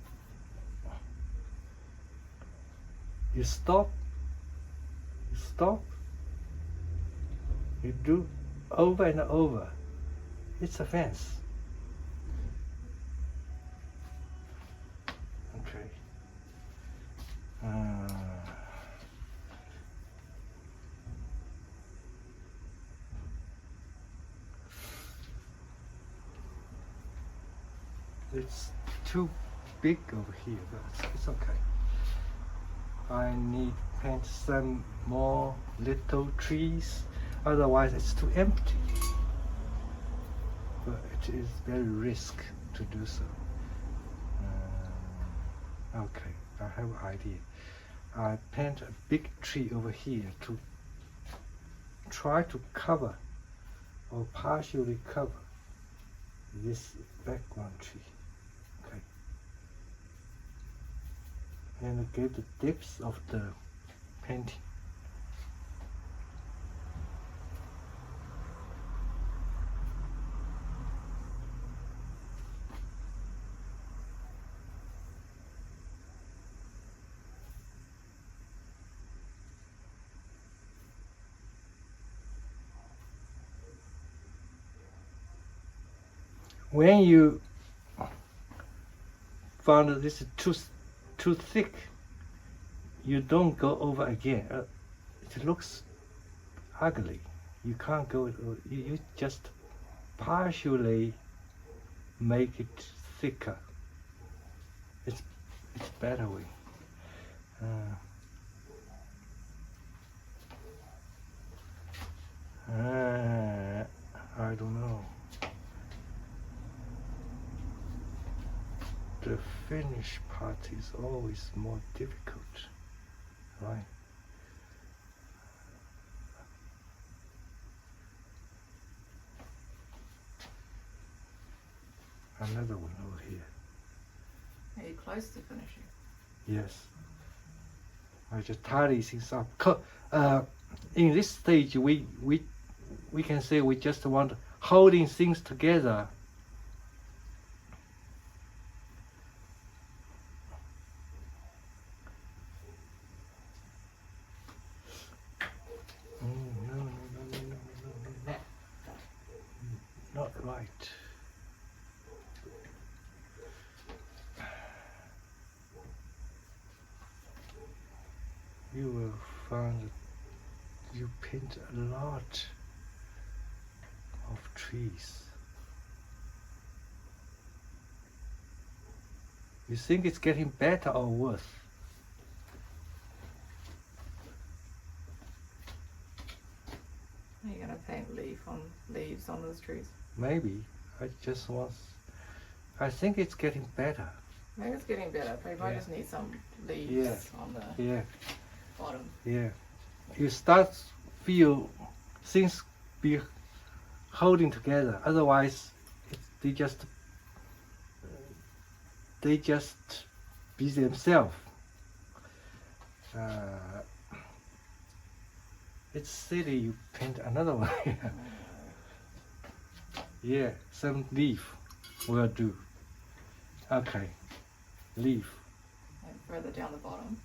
You stop. You stop. You do over and over. It's a fence. Okay. It's too big over here, but it's okay. I need to paint some more little trees, otherwise it's too empty. But it is very risky to do so. Okay, I have an idea. I paint a big tree over here to try to cover or partially cover this background tree. Okay. And give the depth of the painting. When you found that this is too thick, you don't go over again. It looks ugly. You can't go. You just partially make it thicker. It's better way. I don't know. The finish part is always more difficult, right? Another one over here. Are you close to finishing? Yes. I just tidy things up. In this stage, we can say we just want holding things together. No. Not right. You will find that you paint a lot of trees. You think it's getting better or worse? Are you going to paint leaves on those trees? Maybe. I think it's getting better. Maybe it's getting better, but you might just need some leaves on the bottom. Yeah. You start feel things be holding together. Otherwise, they just be themselves. It's silly you paint another one. Yeah, some leaf will do. Okay, leaf. And further down the bottom.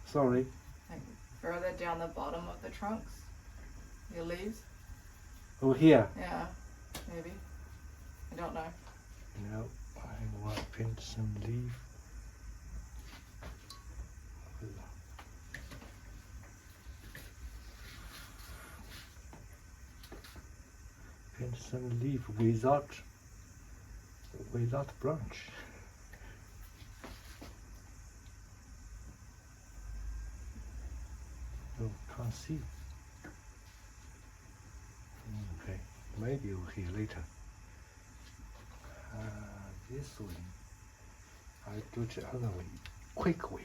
Sorry. Like further down the bottom of the trunks. Your leaves. Over here. Yeah, maybe. I don't know. No, I want to paint some leaf. Paint some leaf without branch. Oh, can't see. Okay, maybe over here later. This one, I do the other way, quick way.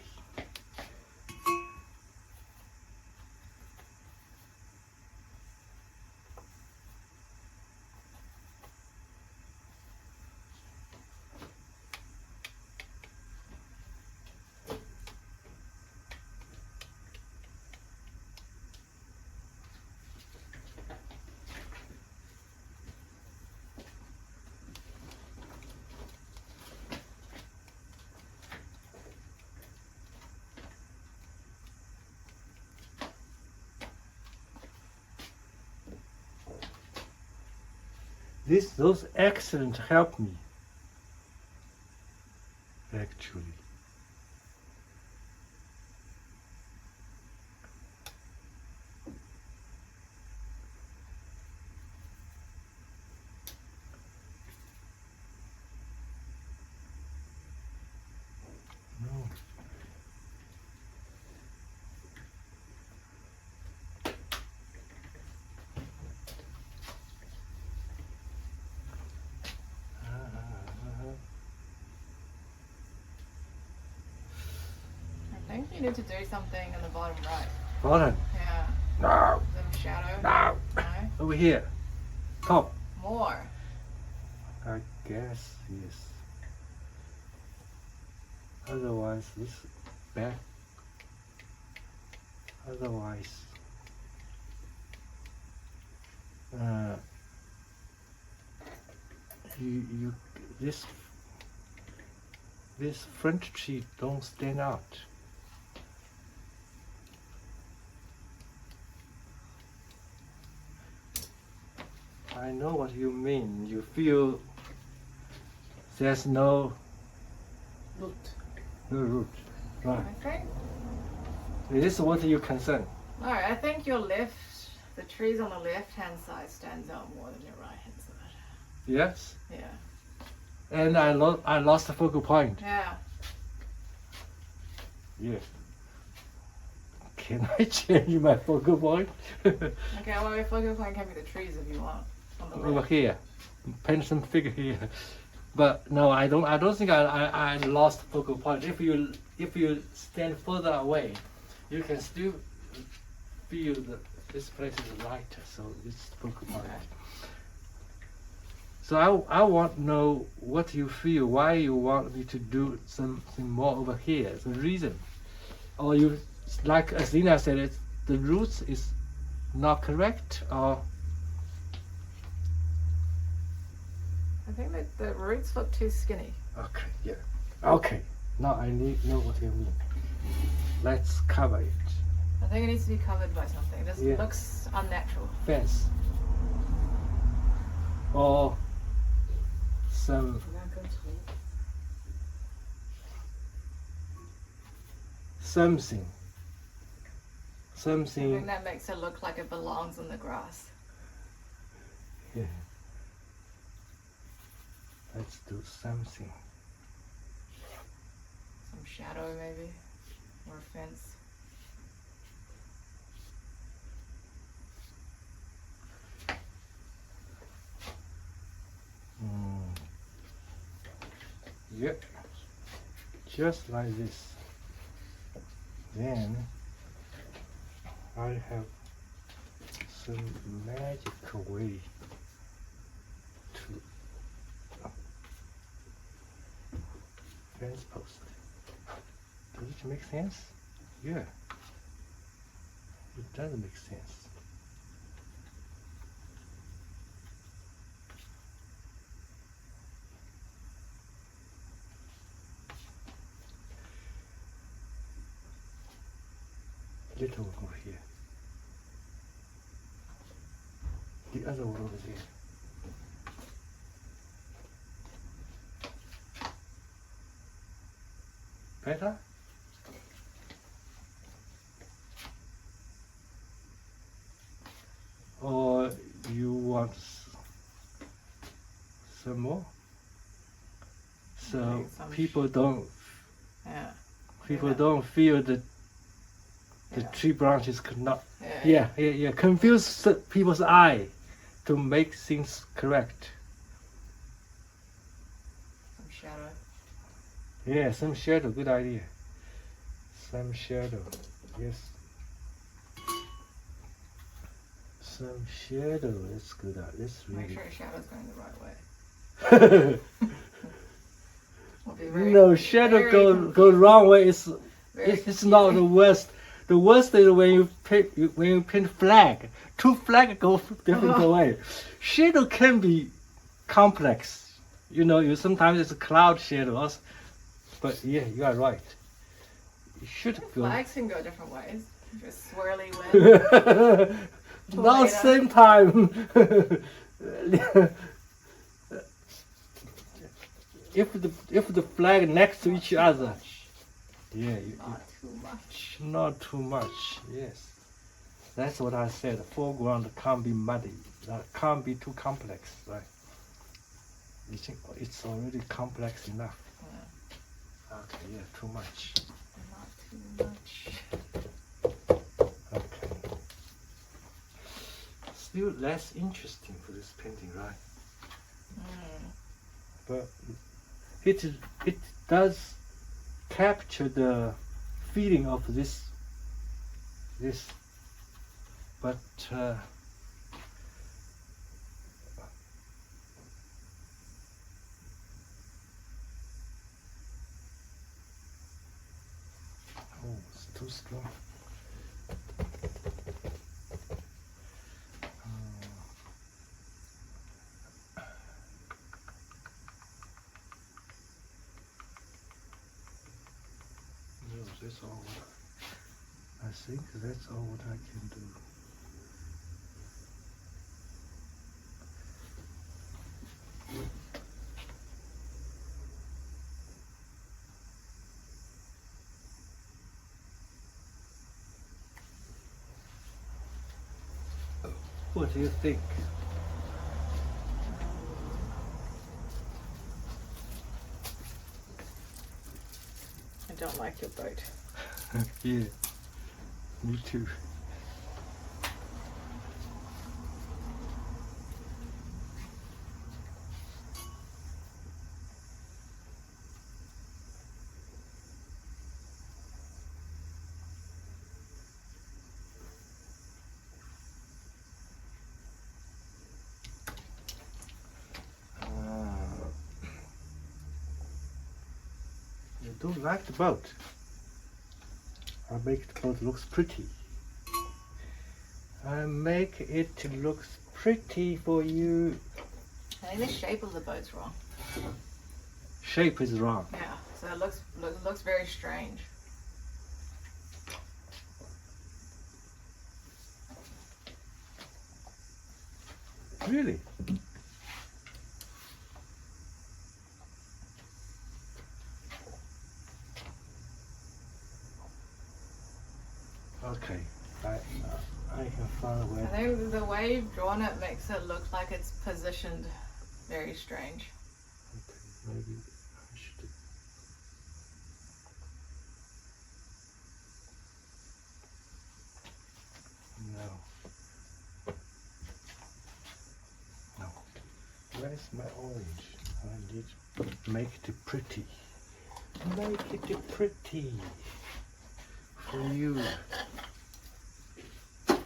those accents help me. Actually. No. I think you need to do something in the bottom right. Bottom. Yeah. No. Some shadow. No. No? Over here. Top. More. I guess yes. Otherwise, this back. Otherwise, you this front cheek don't stand out. I know what you mean. You feel there's no root. root. Right. I think. This is what you concern. No, I think your the trees on the left-hand side stands out more than your right-hand side. Yes. Yeah. And I lost the focal point. Yeah. Yeah. Can I change my focal point? Okay, well, your focal point can be the trees if you want. On the Over left. here. Paint some figure here. But no, I don't think I lost focal point. If you stand further away, you can still feel that this place is lighter, so it's focal point. Okay. So I want to know what you feel, why you want me to do something more over here, the reason. Or you, like Asina said, the roots is not correct, or I think that the roots look too skinny. okay, yeah, okay. Now I know what you mean. Let's cover it. I think it needs to be covered by something. This Yeah. looks unnatural. Fence. Or some 那根虫 something. I Something. think that makes it look like it belongs in the grass. Yeah. Let's do something. Some shadow maybe, or a fence. Yep. Just like this. Then I have some magical way to fence post. Does it make sense? Yeah. It does make sense. Little one over here. The other one over there. Better? Or you want some more? So Maybe some people don't Yeah. people don't feel that the Yeah. tree branches could not Yeah. confuse people's eye to make things correct. Some shadow. Yeah, some shadow, good idea. Some shadow, yes. Some shadow, that's good. That's Make really sure your shadow's going the right way. We'll be very, no shadow very go wrong way. very It's not the worst. The worst is when you paint flag. Two flag go different way. Shadow can be complex. You sometimes it's a cloud shadow also. But yeah, you are right. You should go. Flags can go different ways. Just swirly wind. Not same time. if the flag next to each other, Much. yeah, Not too much. not too much. Yes, that's what I said. The foreground can't be muddy. That can't be too complex, right? You think it's already complex enough? Yeah. Okay, yeah, too much. Not too much. Okay. Still less interesting for this painting, right? But it does capture the feeling of this, but oh, it's too strong. No, that's all. I think that's all what I can do. What do you think? I don't like your boat. Yeah, me too. You don't like the boat. I make the boat looks pretty. I make it looks pretty for you. I think the shape of the boat's wrong. Shape is wrong. Yeah, so it looks very strange. Really? Okay, I can find a way. I think the way you've drawn it makes it look like it's positioned very strange. Okay, maybe I should. No. Where's my orange? I need to make it pretty. Make it pretty for you. Okay,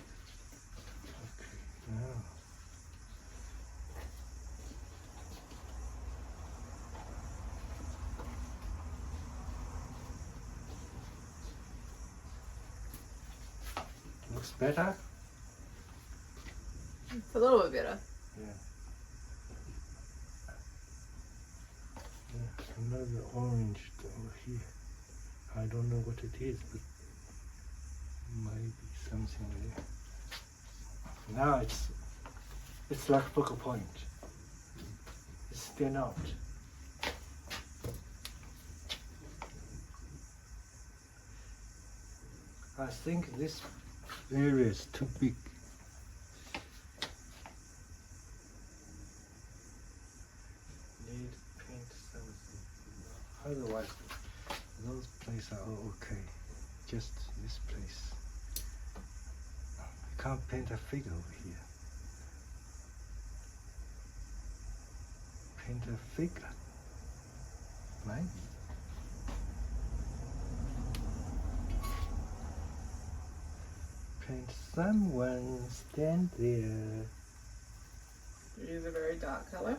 now. Looks better? It's a little bit better. Yeah. Another orange over here. I don't know what it is, but maybe something there. Now it's like focal point. It's stand out. I think this area is too big. Need to paint something. Otherwise, those places are all okay. Just this place. I can't paint a figure over here. Paint a figure. Right? Paint someone stand there. Use a very dark color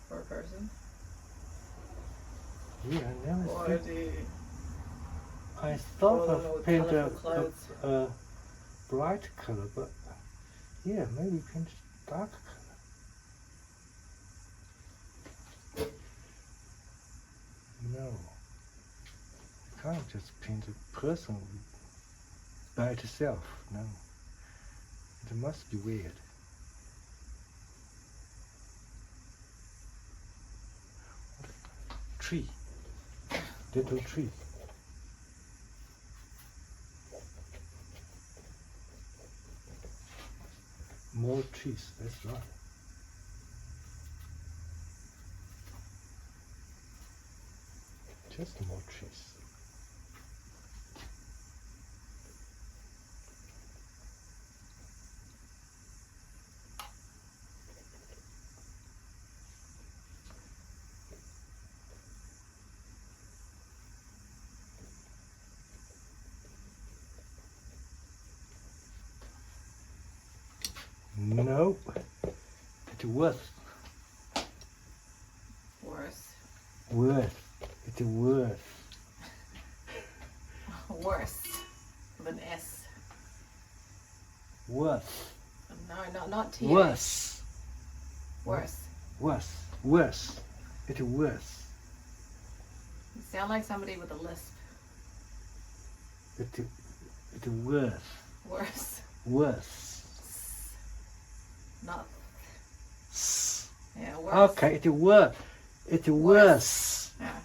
for a person. Yeah, I never Or think. do you I thought follow them of with paint colourful clothes? a bright color, but yeah, maybe paint dark color. No, you can't just paint a person by itself. No, it must be weird. tree. Little tree. More trees, that's right. Just more trees. Nope. It's worse. Worse. Worse. It's worse. Worse. With an S. Worse. No, not T. Worse. Worse. Worse. Worse. It's worse. You sound like somebody with a lisp. It's worse. Worse. Worse. Not. S. Yeah, worse. Okay, it's worse. It's worse. Yeah.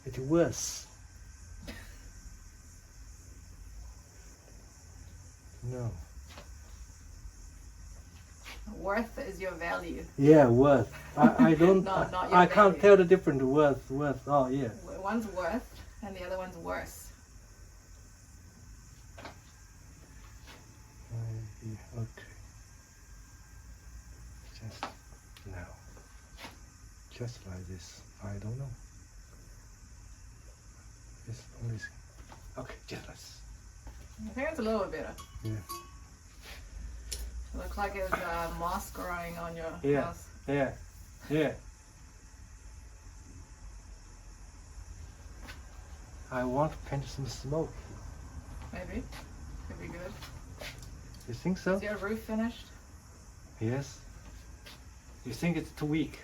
It's worse. No. Worth is your value. Yeah, worth. I don't. Not your I can't value. tell the difference. Worth. Oh yeah. One's worth and the other one's worse. Yeah, okay. Just now. Just like this. I don't know. It's only. Okay, just like this. I think it's a little bit better. Yeah. It looks like it's moss growing on your Yeah. house. Yeah. Yeah. I want to paint some smoke. Maybe. Could be good. You think so? Is your roof finished? Yes. You think it's too weak?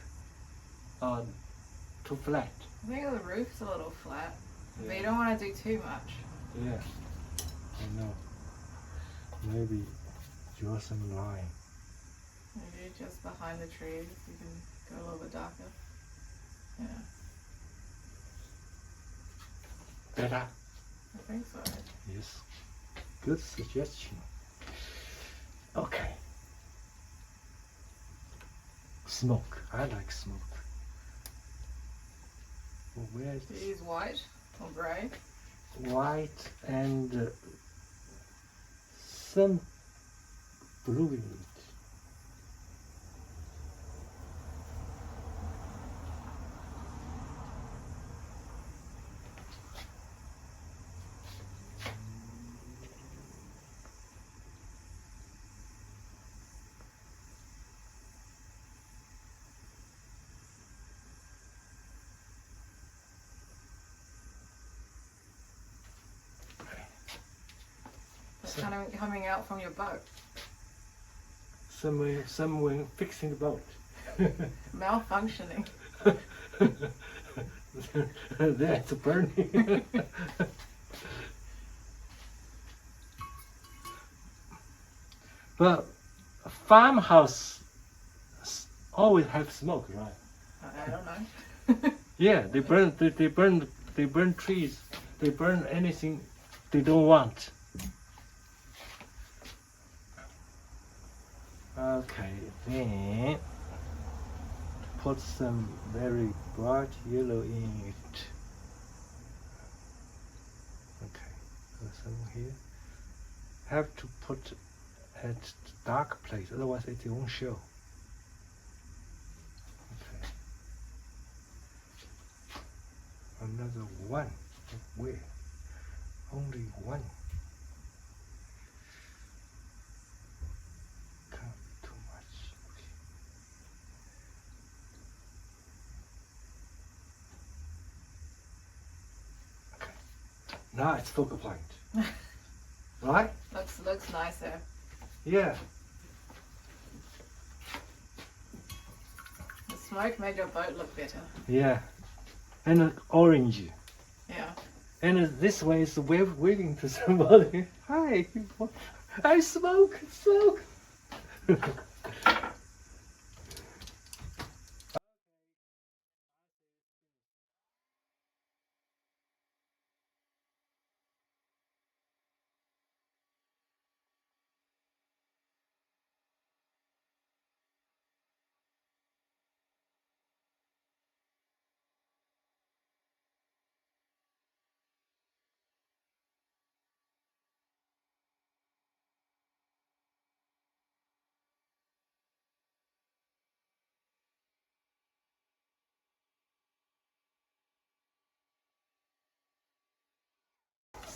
Too flat? I think the roof's a little flat. But Yeah. you don't want to do too much. Yeah. I know. Maybe draw some line. Maybe just behind the trees you can go a little bit darker. Yeah, Better? I think so. Yes. Good suggestion. Okay. Smoke. I like smoke. Well, where is Do you use white or grey? white and some blue in it. It's kind of coming out from your boat. Someone fixing the boat. Malfunctioning. That's burning. But a farmhouse always have smoke, right? I don't know. Yeah, they burn trees. They burn anything they don't want. Okay, then put some very bright yellow in it. Okay, so some here. Have to put at dark place, otherwise it won't show. Okay. Another one. Where? Only one. Can't be too much. Okay. Okay. Now it's focal point. Right? Looks nice there. Yeah. The smoke made your boat look better. Yeah. And orange. Yeah. And this way is waving to somebody. Hi, I smoke.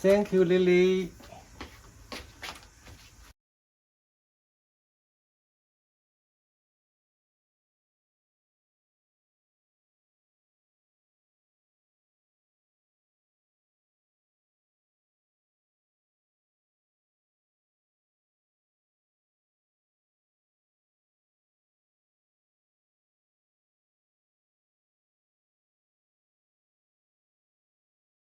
Thank you, Lily.